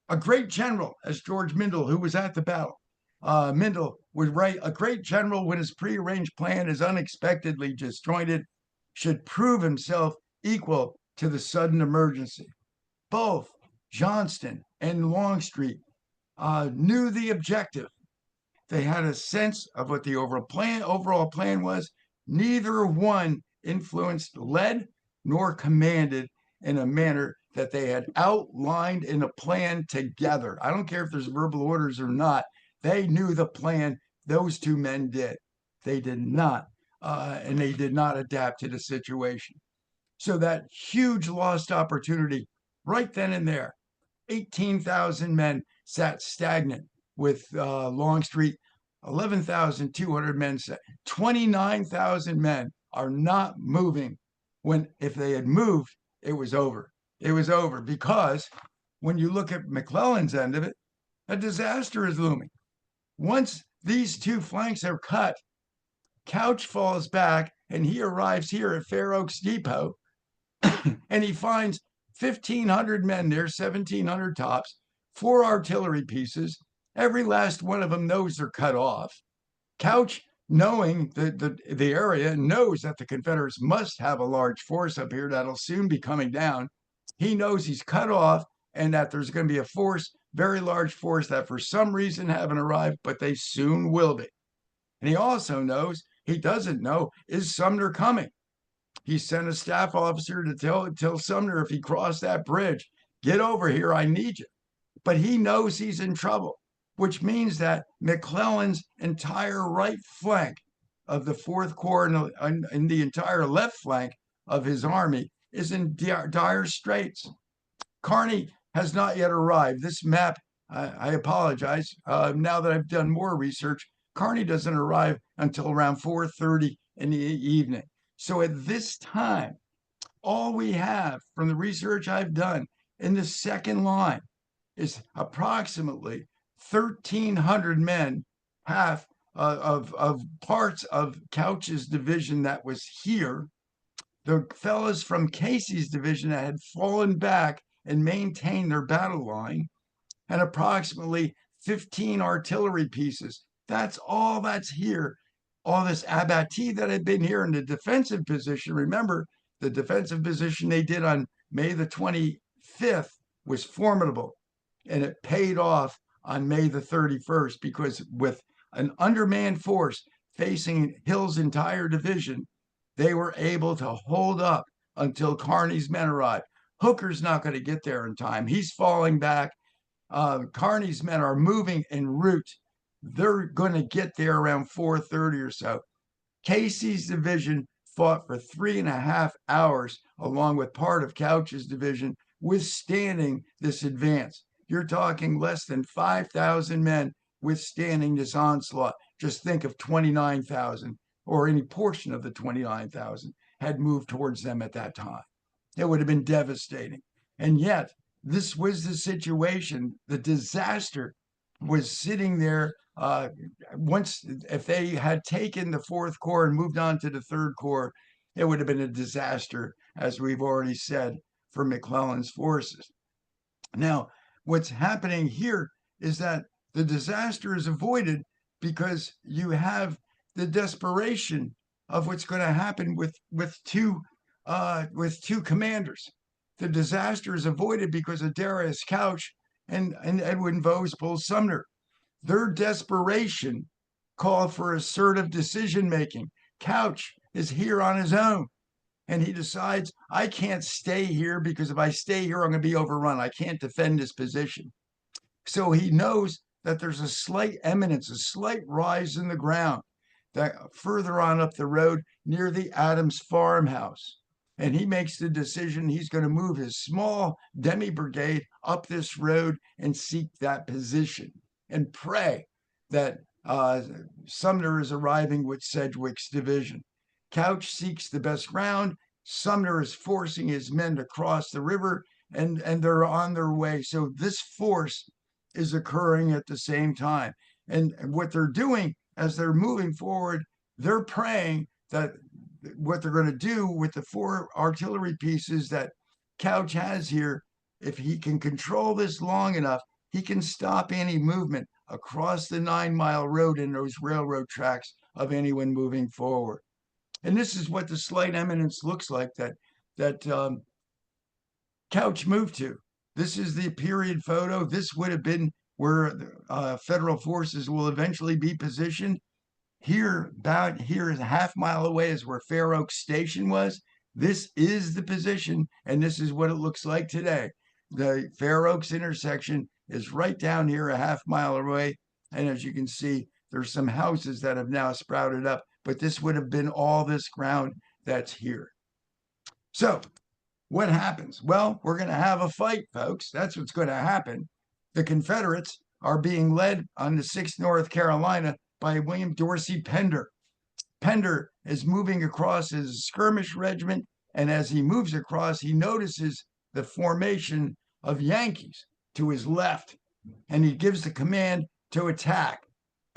a great general, as George Mindel, who was at the battle, Mindel would write, "A great general, when his prearranged plan is unexpectedly disjointed, should prove himself equal to the sudden emergency." Both Johnston and Longstreet knew the objective. They had a sense of what the overall plan was. Neither one influenced, led, nor commanded in a manner that they had outlined in a plan together. I don't care if there's verbal orders or not. They knew the plan. Those two men did. They did not, and they did not adapt to the situation. So that huge lost opportunity right then and there, 18,000 men sat stagnant with Longstreet, 11,200 men sat. 29,000 men are not moving when if they had moved, it was over. It was over because when you look at McClellan's end of it, a disaster is looming. Once these two flanks are cut, Couch falls back and he arrives here at Fair Oaks Depot and he finds 1,500 men there, 1,700 tops, 4 artillery pieces. Every last one of them knows they're cut off. Couch, knowing the area, knows that the Confederates must have a large force up here that'll soon be coming down. He knows he's cut off and that there's going to be a force, very large force, that for some reason haven't arrived, but they soon will be. And he also knows, he doesn't know, is Sumner coming? He sent a staff officer to tell Sumner if he crossed that bridge, get over here, I need you. But he knows he's in trouble, which means that McClellan's entire right flank of the Fourth Corps and the entire left flank of his army is in dire straits. Kearny has not yet arrived. This map, I apologize. Now that I've done more research, Kearny doesn't arrive until around 4:30 in the evening. So at this time, all we have from the research I've done in the second line is approximately 1,300 men, half of parts of Couch's division that was here, the fellows from Casey's division that had fallen back and maintained their battle line, and approximately 15 artillery pieces. That's all that's here. All this abattis that had been here in the defensive position. Remember, the defensive position they did on May the 25th was formidable, and it paid off on May the 31st because with an undermanned force facing Hill's entire division, they were able to hold up until Kearny's men arrived. Hooker's not going to get there in time. He's falling back. Kearny's men are moving en route. They're going to get there around 4:30 or so. Casey's division fought for 3.5 hours, along with part of Couch's division, withstanding this advance. You're talking less than 5,000 men withstanding this onslaught. Just think if 29,000 or any portion of the 29,000 had moved towards them at that time. It would have been devastating. And yet, this was the situation. The disaster was sitting there. Once, if they had taken the Fourth Corps and moved on to the Third Corps, it would have been a disaster, as we've already said, for McClellan's forces. Now, what's happening here is that the disaster is avoided because you have the desperation of what's going to happen with two commanders. The disaster is avoided because of Darius Couch and Edwin Vos pulls Sumner. Their desperation called for assertive decision making. Couch is here on his own, and he decides, I can't stay here because if I stay here, I'm going to be overrun. I can't defend this position. So he knows that there's a slight eminence, a slight rise in the ground that further on up the road near the Adams farmhouse. And he makes the decision he's going to move his small demi brigade up this road and seek that position and pray that Sumner is arriving with Sedgwick's division. Couch seeks the best ground. Sumner is forcing his men to cross the river, and they're on their way. So this force is occurring at the same time. And what they're doing as they're moving forward, they're praying that what they're going to do with the 4 artillery pieces that Couch has here, if he can control this long enough, he can stop any movement across the 9-mile road in those railroad tracks of anyone moving forward. And this is what the slight eminence looks like that Couch moved to. This is the period photo. This would have been where federal forces will eventually be positioned. Here, about here, a half-mile away is where Fair Oaks Station was. This is the position, and this is what it looks like today. The Fair Oaks intersection is right down here, a half-mile away. And as you can see, there's some houses that have now sprouted up, but this would have been all this ground that's here. So what happens? Well, we're going to have a fight, folks. That's what's going to happen. The Confederates are being led on the 6th North Carolina by William Dorsey Pender. Pender is moving across his skirmish regiment, and as he moves across, he notices the formation of Yankees to his left, and he gives the command to attack.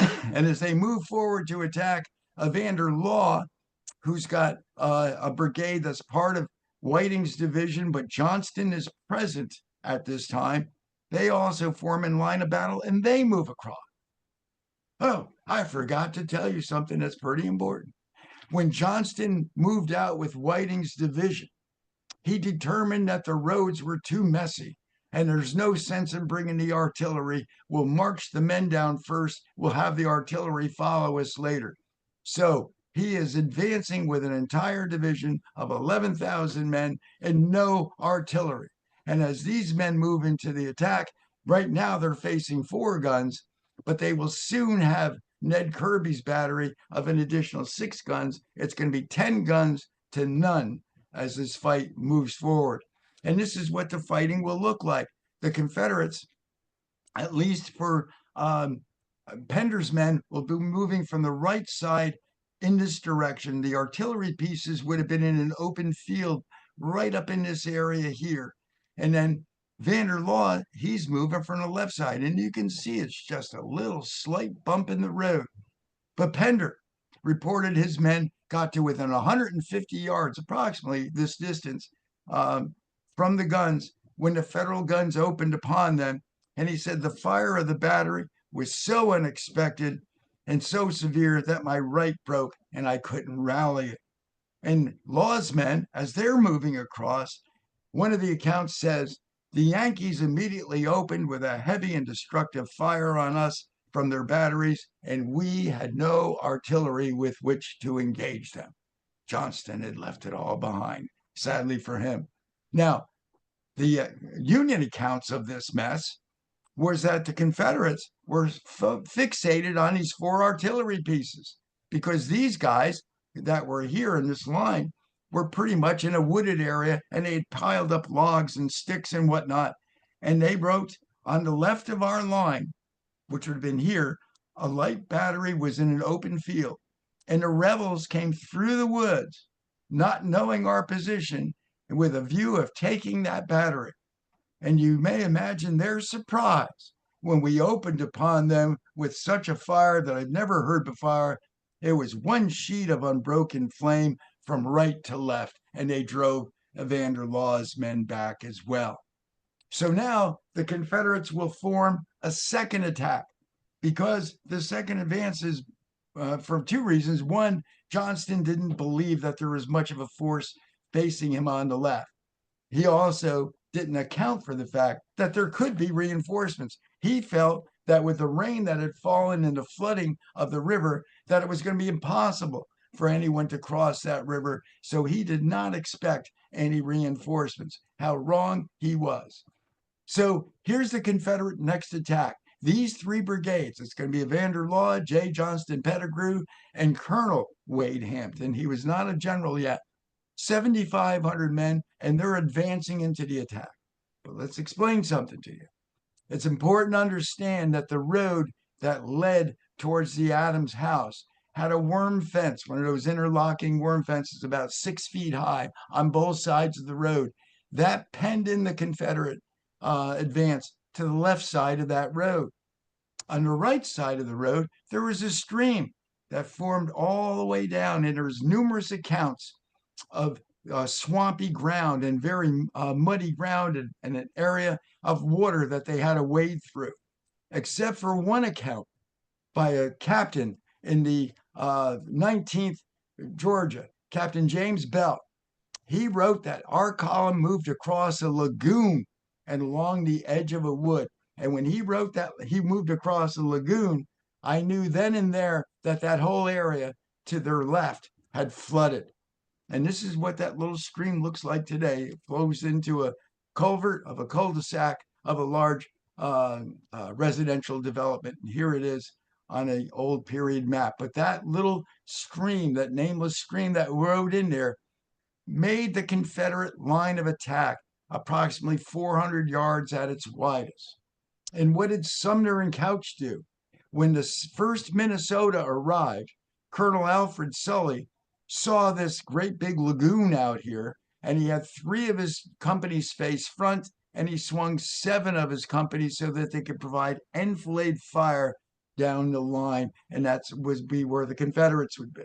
And as they move forward to attack, Evander Law, who's got a brigade that's part of Whiting's division, but Johnston is present at this time. They also form in line of battle and they move across. Oh, I forgot to tell you something that's pretty important. When Johnston moved out with Whiting's division, he determined that the roads were too messy and there's no sense in bringing the artillery. We'll march the men down first. We'll have the artillery follow us later. So he is advancing with an entire division of 11,000 men and no artillery. And as these men move into the attack, right now they're facing 4 guns, but they will soon have Ned Kirby's battery of an additional 6 guns. It's going to be 10 guns to none as this fight moves forward. And this is what the fighting will look like. The Confederates, at least for Pender's men, will be moving from the right side in this direction. The artillery pieces would have been in an open field right up in this area here. And then Vander Law, he's moving from the left side. And you can see it's just a little slight bump in the road. But Pender reported his men got to within 150 yards, approximately this distance, from the guns when the federal guns opened upon them. And he said the fire of the battery was so unexpected and so severe that my right broke and I couldn't rally it. And Law's men, as they're moving across, one of the accounts says the Yankees immediately opened with a heavy and destructive fire on us from their batteries, and we had no artillery with which to engage them. Johnston had left it all behind, sadly for him. Now, the Union accounts of this mess was that the Confederates were fixated on these 4 artillery pieces because these guys that were here in this line were pretty much in a wooded area and they had piled up logs and sticks and whatnot. And they wrote on the left of our line, which would have been here, a light battery was in an open field. And the rebels came through the woods, not knowing our position, and with a view of taking that battery. And you may imagine their surprise when we opened upon them with such a fire that I've never heard before. It was one sheet of unbroken flame from right to left, and they drove Evander Law's men back as well. So now the Confederates will form a second attack because the second advance is for two reasons. One, Johnston didn't believe that there was much of a force facing him on the left. He also didn't account for the fact that there could be reinforcements. He felt that with the rain that had fallen and the flooding of the river, that it was going to be impossible for anyone to cross that river. So he did not expect any reinforcements. How wrong he was. So here's the Confederate next attack. These three brigades, it's going to be Evander Law, J. Johnston Pettigrew, and Colonel Wade Hampton. He was not a general yet. 7,500 men, and they're advancing into the attack. But let's explain something to you. It's important to understand that the road that led towards the Adams house had a worm fence, one of those interlocking worm fences about 6 feet high on both sides of the road. That penned in the Confederate advance to the left side of that road. On the right side of the road, there was a stream that formed all the way down, and there's numerous accounts of swampy ground and very muddy ground and an area of water that they had to wade through, except for one account by a captain in the 19th Georgia, Captain James Bell. He wrote that our column moved across a lagoon and along the edge of a wood. And when he wrote that he moved across a lagoon, I knew then and there that that whole area to their left had flooded. And this is what that little stream looks like today. It flows into a culvert of a cul-de-sac of a large residential development. And here it is on an old period map. But that little stream, that nameless stream that rode in there, made the Confederate line of attack approximately 400 yards at its widest. And what did Sumner and Couch do? When the first Minnesota arrived, Colonel Alfred Sully saw this great big lagoon out here, and he had 3 of his companies face front, and he swung 7 of his companies so that they could provide enfilade fire down the line, and that would be where the Confederates would be.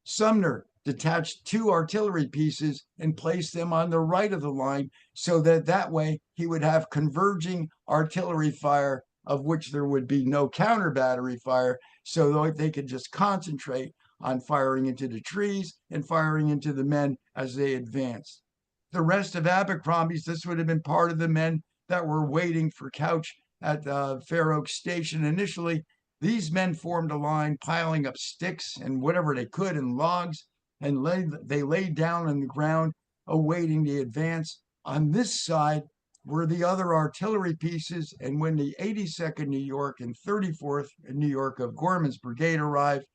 Sumner detached 2 artillery pieces and placed them on the right of the line so that that way he would have converging artillery fire, of which there would be no counter battery fire, so they could just concentrate on firing into the trees and firing into the men as they advanced. The rest of Abercrombie's, this would have been part of the men that were waiting for Couch at Fair Oaks Station initially. These men formed a line, piling up sticks and whatever they could and logs, and they laid down on the ground, awaiting the advance. On this side were the other artillery pieces, and when the 82nd New York and 34th New York of Gorman's brigade arrived,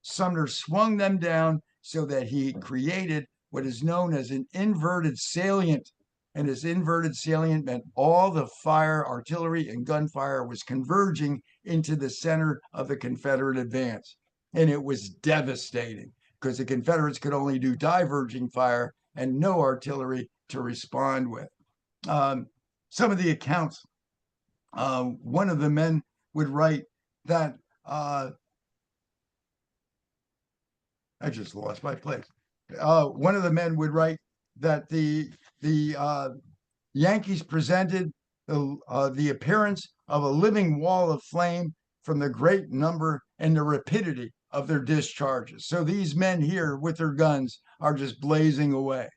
Sumner swung them down so that he created what is known as an inverted salient. And this inverted salient meant all the fire, artillery, and gunfire was converging into the center of the Confederate advance. And it was devastating because the Confederates could only do diverging fire and no artillery to respond with. Some of the accounts, one of the men would write that I just lost my place. One of the men would write that the Yankees presented the appearance of a living wall of flame from the great number and the rapidity of their discharges. So these men here with their guns are just blazing away.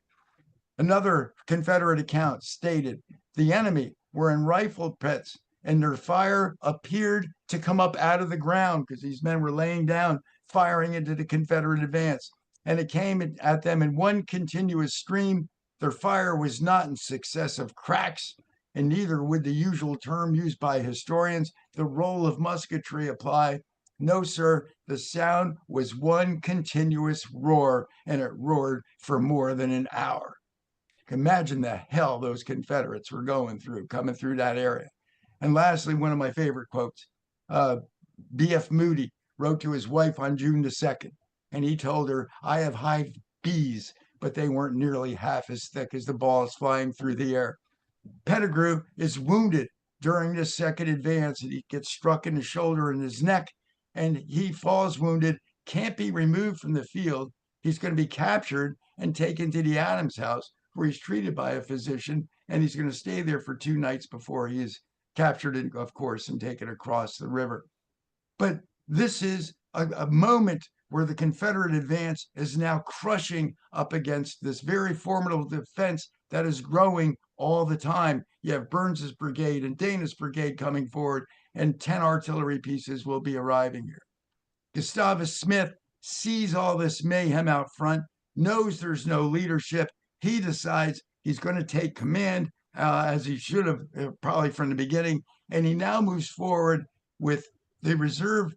Another Confederate account stated the enemy were in rifle pits and their fire appeared to come up out of the ground because these men were laying down, firing into the Confederate advance. And it came at them in one continuous stream. Their fire was not in successive cracks, and neither would the usual term used by historians, the roll of musketry, apply. No, sir, the sound was one continuous roar, and it roared for more than an hour. Imagine the hell those Confederates were going through, coming through that area. And lastly, one of my favorite quotes, B.F. Moody wrote to his wife on June the 2nd, and he told her, I have hived bees, but they weren't nearly half as thick as the balls flying through the air. Pettigrew is wounded during this second advance, and he gets struck in the shoulder and his neck, and he falls wounded, can't be removed from the field. He's going to be captured and taken to the Adams house, where he's treated by a physician, and he's going to stay there for 2 nights before he is captured, of course, and taken across the river. But this is a moment where the Confederate advance is now crushing up against this very formidable defense that is growing all the time. You have Burns's brigade and Dana's brigade coming forward, and 10 artillery pieces will be arriving here. Gustavus Smith sees all this mayhem out front, knows there's no leadership. He decides he's going to take command, as he should have probably from the beginning, and he now moves forward with the reserve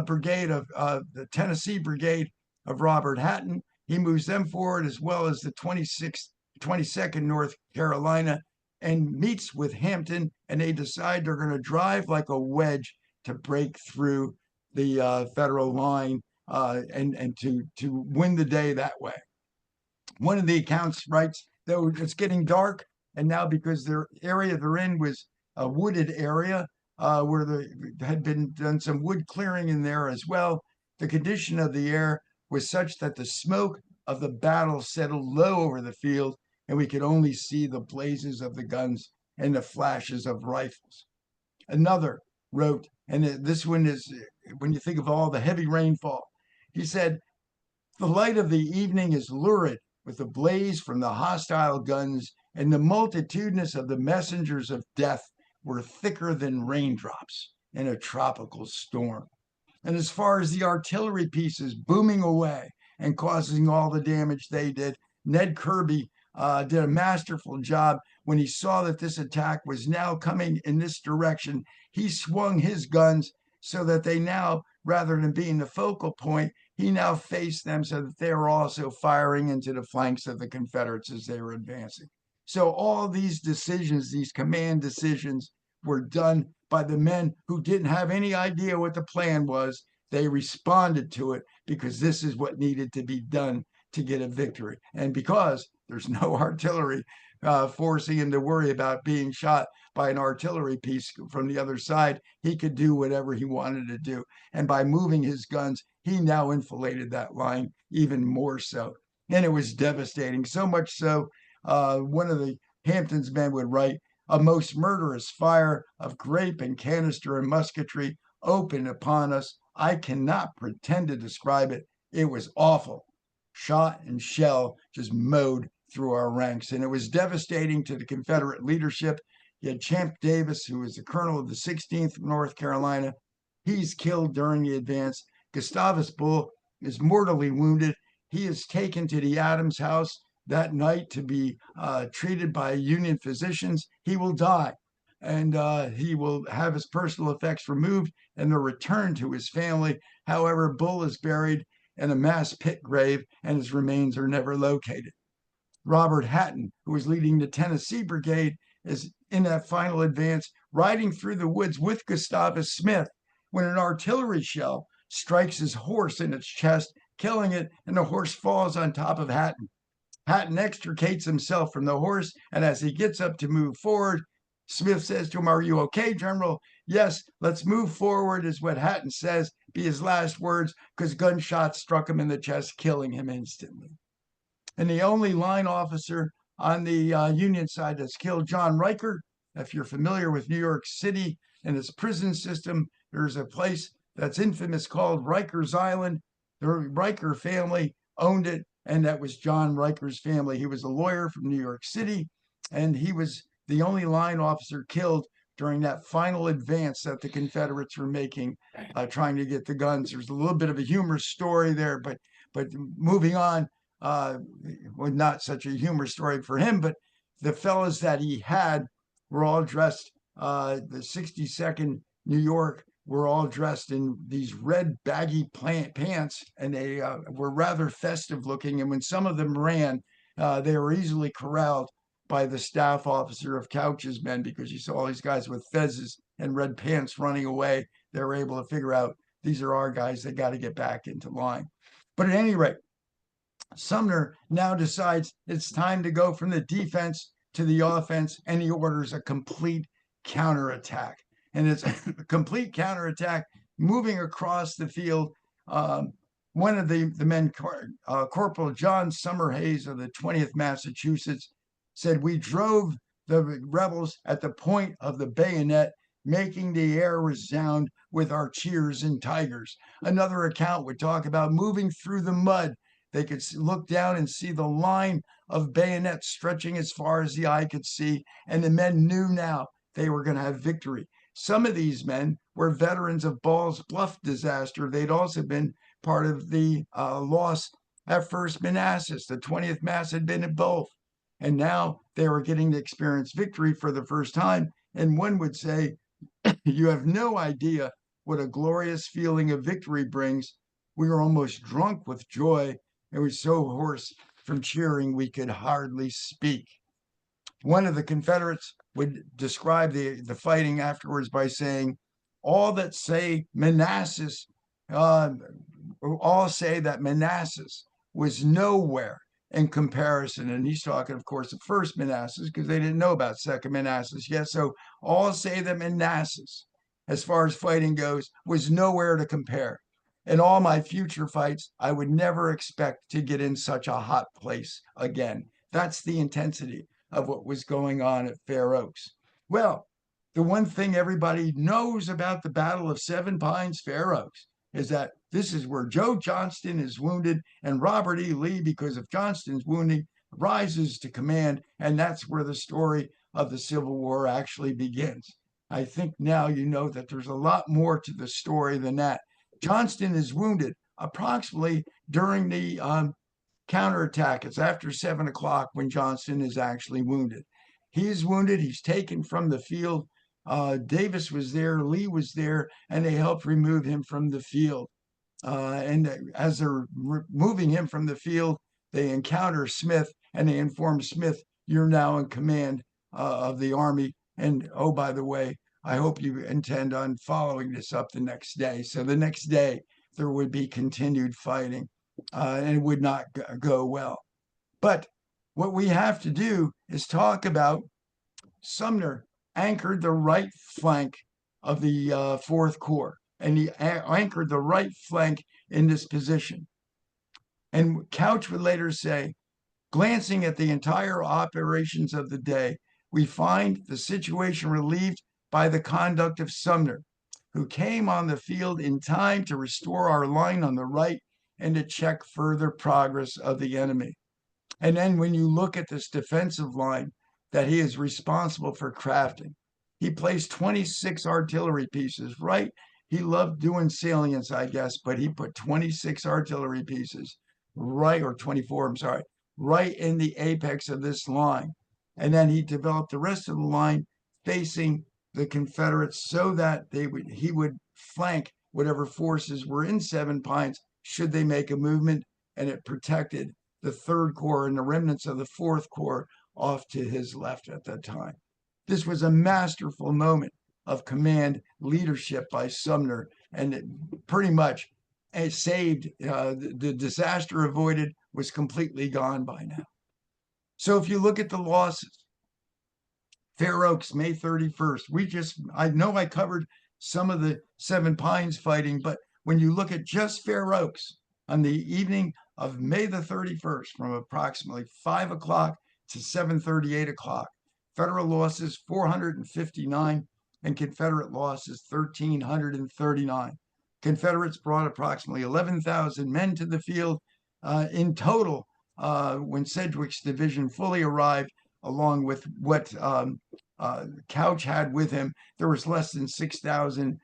brigade of the Tennessee Brigade of Robert Hatton. He moves them forward, as well as the 22nd North Carolina, and meets with Hampton, and they decide they're going to drive like a wedge to break through the federal line and to win the day that way. One of the accounts writes, though it's getting dark, and now because their area they're in was a wooded area, where there had been done some wood clearing in there as well. The condition of the air was such that the smoke of the battle settled low over the field, and we could only see the blazes of the guns and the flashes of rifles. Another wrote, and this one is when you think of all the heavy rainfall, he said, "The light of the evening is lurid with the blaze from the hostile guns, and the multitudinous of the messengers of death were thicker than raindrops in a tropical storm." And as far as the artillery pieces booming away and causing all the damage they did, Ned Kirby did a masterful job. When he saw that this attack was now coming in this direction, he swung his guns so that they now, rather than being the focal point, he now faced them so that they were also firing into the flanks of the Confederates as they were advancing. So all these decisions, these command decisions, were done by the men who didn't have any idea what the plan was. They responded to it because this is what needed to be done to get a victory. And because there's no artillery forcing him to worry about being shot by an artillery piece from the other side, he could do whatever he wanted to do. And by moving his guns, he now enfiladed that line even more so. And it was devastating, so much so, one of the Hampton's men would write, "A most murderous fire of grape and canister and musketry opened upon us. I cannot pretend to describe it. It was awful. Shot and shell just mowed through our ranks, and it was devastating to the Confederate leadership. You had Champ Davis, who was the colonel of the 16th North Carolina. He's killed during the advance. Gustavus Bull is mortally wounded. He is taken to the Adams house that night to be treated by Union physicians. He will die, and he will have his personal effects removed and they're returned to his family. However, Bull is buried in a mass pit grave, and his remains are never located. Robert Hatton, who was leading the Tennessee Brigade, is in that final advance, riding through the woods with Gustavus Smith, when an artillery shell strikes his horse in its chest, killing it, and the horse falls on top of Hatton. Hatton extricates himself from the horse, and as he gets up to move forward, Smith says to him, "Are you okay, General?" "Yes, let's move forward," is what Hatton says, be his last words, because gunshots struck him in the chest, killing him instantly. And the only line officer on the Union side that's killed, John Riker. If you're familiar with New York City and its prison system, there's a place that's infamous called Riker's Island. The Riker family owned it, and that was John Riker's family. He was a lawyer from New York City, and he was the only line officer killed during that final advance that the Confederates were making, trying to get the guns. There's a little bit of a humorous story there, but moving on, well, not such a humorous story for him, but the fellows that he had were all dressed, the 62nd New York were all dressed in these red baggy pants, and they were rather festive looking. And when some of them ran, they were easily corralled by the staff officer of Couch's men, because you saw all these guys with fezzes and red pants running away. They were able to figure out, these are our guys, they got to get back into line. But at any rate, Sumner now decides it's time to go from the defense to the offense, and he orders a complete counterattack. And it's a complete counterattack moving across the field. One of the men, Corporal John Summerhays of the 20th Massachusetts, said, "We drove the rebels at the point of the bayonet, making the air resound with our cheers and tigers. Another account would talk about moving through the mud. They could look down and see the line of bayonets stretching as far as the eye could see, and the men knew now they were going to have victory. Some of these men were veterans of Ball's Bluff disaster. They'd also been part of the loss at First Manassas. The 20th Mass had been at both. And now they were getting to experience victory for the first time. And one would say, you have no idea what a glorious feeling of victory brings. We were almost drunk with joy and were so hoarse from cheering we could hardly speak. One of the Confederates would describe the fighting afterwards by saying, all that say Manassas, all say that Manassas was nowhere in comparison. And he's talking, of course, of First Manassas because they didn't know about Second Manassas yet. So all say that Manassas, as far as fighting goes, was nowhere to compare. In all my future fights, I would never expect to get in such a hot place again. That's the intensity of what was going on at Fair Oaks. Well, the one thing everybody knows about the Battle of Seven Pines, Fair Oaks, is that this is where Joe Johnston is wounded and Robert E. Lee, because of Johnston's wounding, rises to command. And that's where the story of the Civil War actually begins. I think now you know that there's a lot more to the story than that. Johnston is wounded approximately during the counterattack. It's after 7 o'clock when Johnston is actually wounded. He is wounded. He's taken from the field. Davis was there, Lee was there, and they helped remove him from the field. And as they're moving him from the field, they encounter Smith and they inform Smith, you're now in command of the army. And oh, by the way, I hope you intend on following this up the next day. So the next day, there would be continued fighting and it would not go well. But what we have to do is talk about Sumner anchored the right flank of the Fourth Corps, and he anchored the right flank in this position. And Couch would later say, glancing at the entire operations of the day, we find the situation relieved by the conduct of Sumner, who came on the field in time to restore our line on the right and to check further progress of the enemy. And then when you look at this defensive line that he is responsible for crafting, he placed 26 artillery pieces, right? He loved doing salients, I guess, but he put 26 artillery pieces, right, or 24, I'm sorry, right in the apex of this line. And then he developed the rest of the line facing the Confederates so that he would flank whatever forces were in Seven Pines should they make a movement, and it protected the Third Corps and the remnants of the Fourth Corps off to his left at that time. This was a masterful moment of command leadership by Sumner, and it pretty much saved the disaster avoided was completely gone by now. So if you look at the losses, Fair Oaks, May 31st, I know I covered some of the Seven Pines fighting, but when you look at just Fair Oaks on the evening of May the 31st, from approximately 5 o'clock to 7:30, 8 o'clock, Federal losses 459 and Confederate losses 1,339. Confederates brought approximately 11,000 men to the field. In total, when Sedgwick's division fully arrived, along with what Couch had with him, there was less than 6,000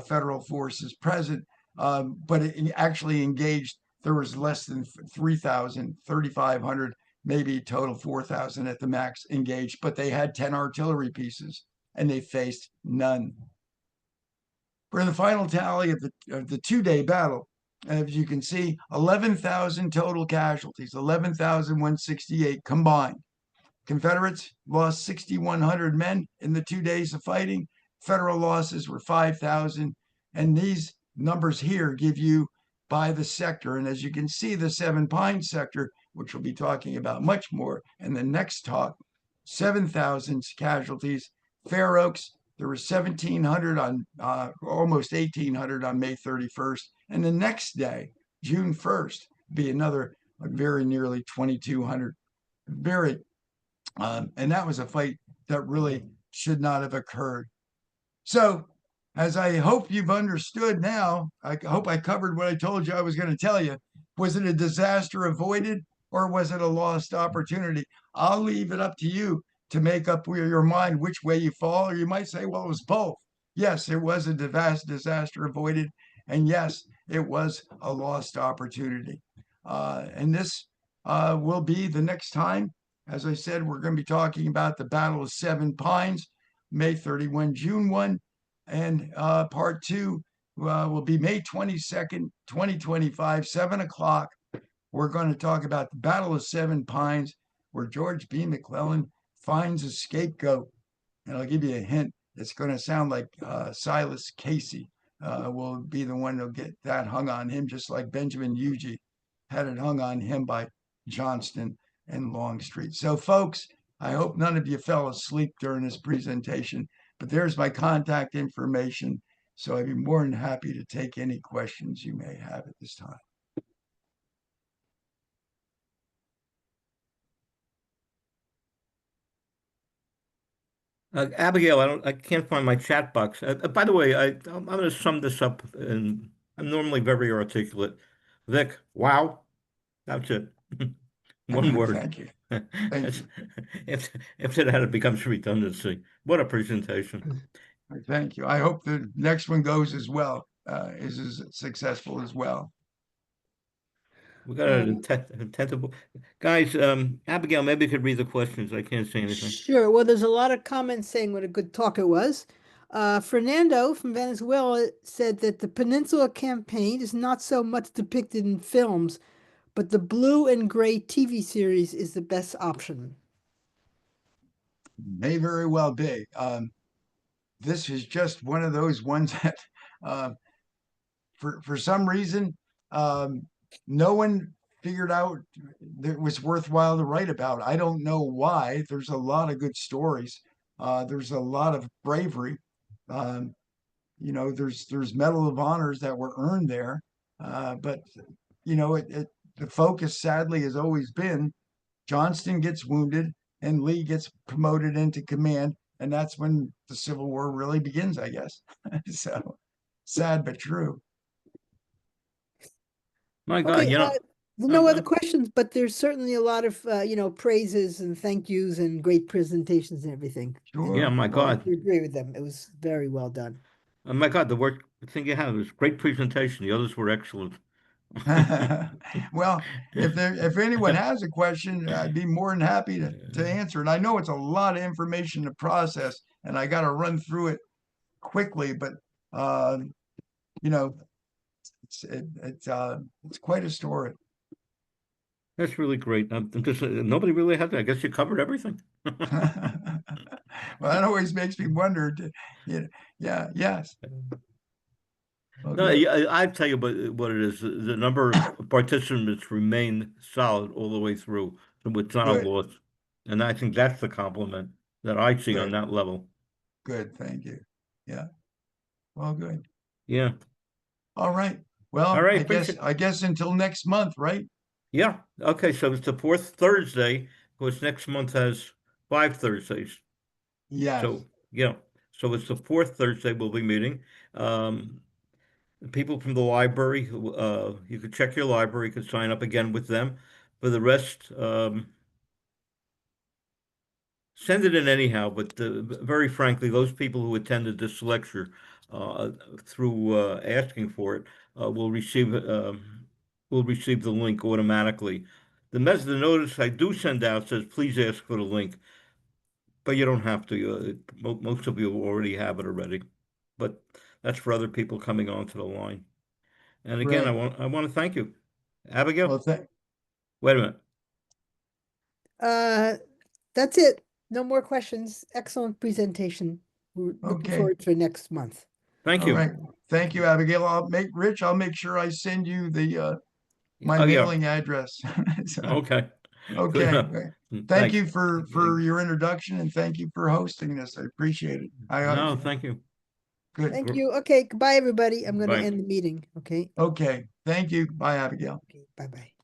federal forces present, but it actually engaged, there was less than 3,000, 3,500, maybe total 4,000 at the max engaged, but they had 10 artillery pieces and they faced none. For the final tally of the two-day battle, as you can see, 11,000 total casualties, 11,168 combined. Confederates lost 6,100 men in the 2 days of fighting. Federal losses were 5,000. And these numbers here give you by the sector. And as you can see, the Seven Pines sector, which we'll be talking about much more in the next talk, 7,000 casualties. Fair Oaks, there were 1,700 on, almost 1,800 on May 31st. And the next day, June 1st, be another very nearly 2,200. And that was a fight that really should not have occurred. So, as I hope you've understood now, I hope I covered what I told you I was going to tell you. Was it a disaster avoided or was it a lost opportunity? I'll leave it up to you to make up your mind which way you fall, or you might say, well, it was both. Yes, it was a disaster avoided, and yes, it was a lost opportunity. And this will be the next time. As I said, we're going to be talking about the Battle of Seven Pines, May 31, June 1. And part two will be May 22nd, 2025, 7 o'clock. We're going to talk about the Battle of Seven Pines, where George B. McClellan finds a scapegoat. And I'll give you a hint. It's going to sound like Silas Casey will be the one to get that hung on him, just like Benjamin Huger had it hung on him by Johnston and Longstreet. So, folks, I hope none of you fell asleep during this presentation, but there's my contact information. So I'd be more than happy to take any questions you may have at this time. Abigail, I can't find my chat box. By the way, I'm going to sum this up, and I'm normally very articulate. Vic, wow, that's it. One word. Thank you. Thank you. After that, it becomes redundancy. What a presentation. Thank you. I hope the next one goes as well, is as successful as well. We got an tentative. Guys, Abigail, maybe you could read the questions. I can't say anything. Sure. Well, there's a lot of comments saying what a good talk it was. Fernando from Venezuela said that the Peninsula Campaign is not so much depicted in films, but the Blue and Gray TV series is the best option. May very well be. This is just one of those ones that, for some reason, no one figured out that it was worthwhile to write about. I don't know why. There's a lot of good stories. There's a lot of bravery. There's Medal of Honors that were earned there, but the focus sadly has always been Johnston gets wounded and Lee gets promoted into command, and that's when the Civil War really begins, I guess. So sad but true. My God, Okay, no other questions, but there's certainly a lot of praises and thank yous and great presentations and everything. Sure. yeah, my I God. agree with them. It was very well done. My God, the work thing you had was great presentation. The others were excellent. Well, if anyone has a question, I'd be more than happy to answer it. I know it's a lot of information to process, and I got to run through it quickly, but it's quite a story. That's really great. I'm just nobody really had that. I guess you covered everything. Well, that always makes me wonder. Yeah, yes. No, I tell you what it is. The number of participants remained solid all the way through. So it's not a Good. loss. And I think that's the compliment that I see on Good. that level. Good, thank you. Yeah. Well, good. Yeah. All right. Well, All right, I guess until next month, right? Yeah. Okay, so it's the fourth Thursday, because next month has 5 Thursdays. Yes. So yeah. So it's the fourth Thursday we'll be meeting. People from the library, you could check your library, you could sign up again with them. For the rest, send it in anyhow, but very frankly, those people who attended this lecture through asking for it will receive the link automatically. The notice I do send out says, please ask for the link, but you don't have to. Most of you already have it already, but that's for other people coming onto the line. And again, Great. I want to thank you, Abigail. Well, Wait a minute. That's it. No more questions. Excellent presentation. We're looking Okay. forward to next month. Thank All you. right. Thank you, Abigail. I'll make sure I send you the my Oh, yeah. mailing address. So, Okay. Good okay. enough. Thank Thanks. you for your introduction, and thank you for hosting this. I appreciate it. No, thank you. Good. Thank you. Okay, goodbye, everybody. I'm going to Bye. end the meeting. Okay. Okay. Thank you. Bye, Abigail. Okay. Bye-bye.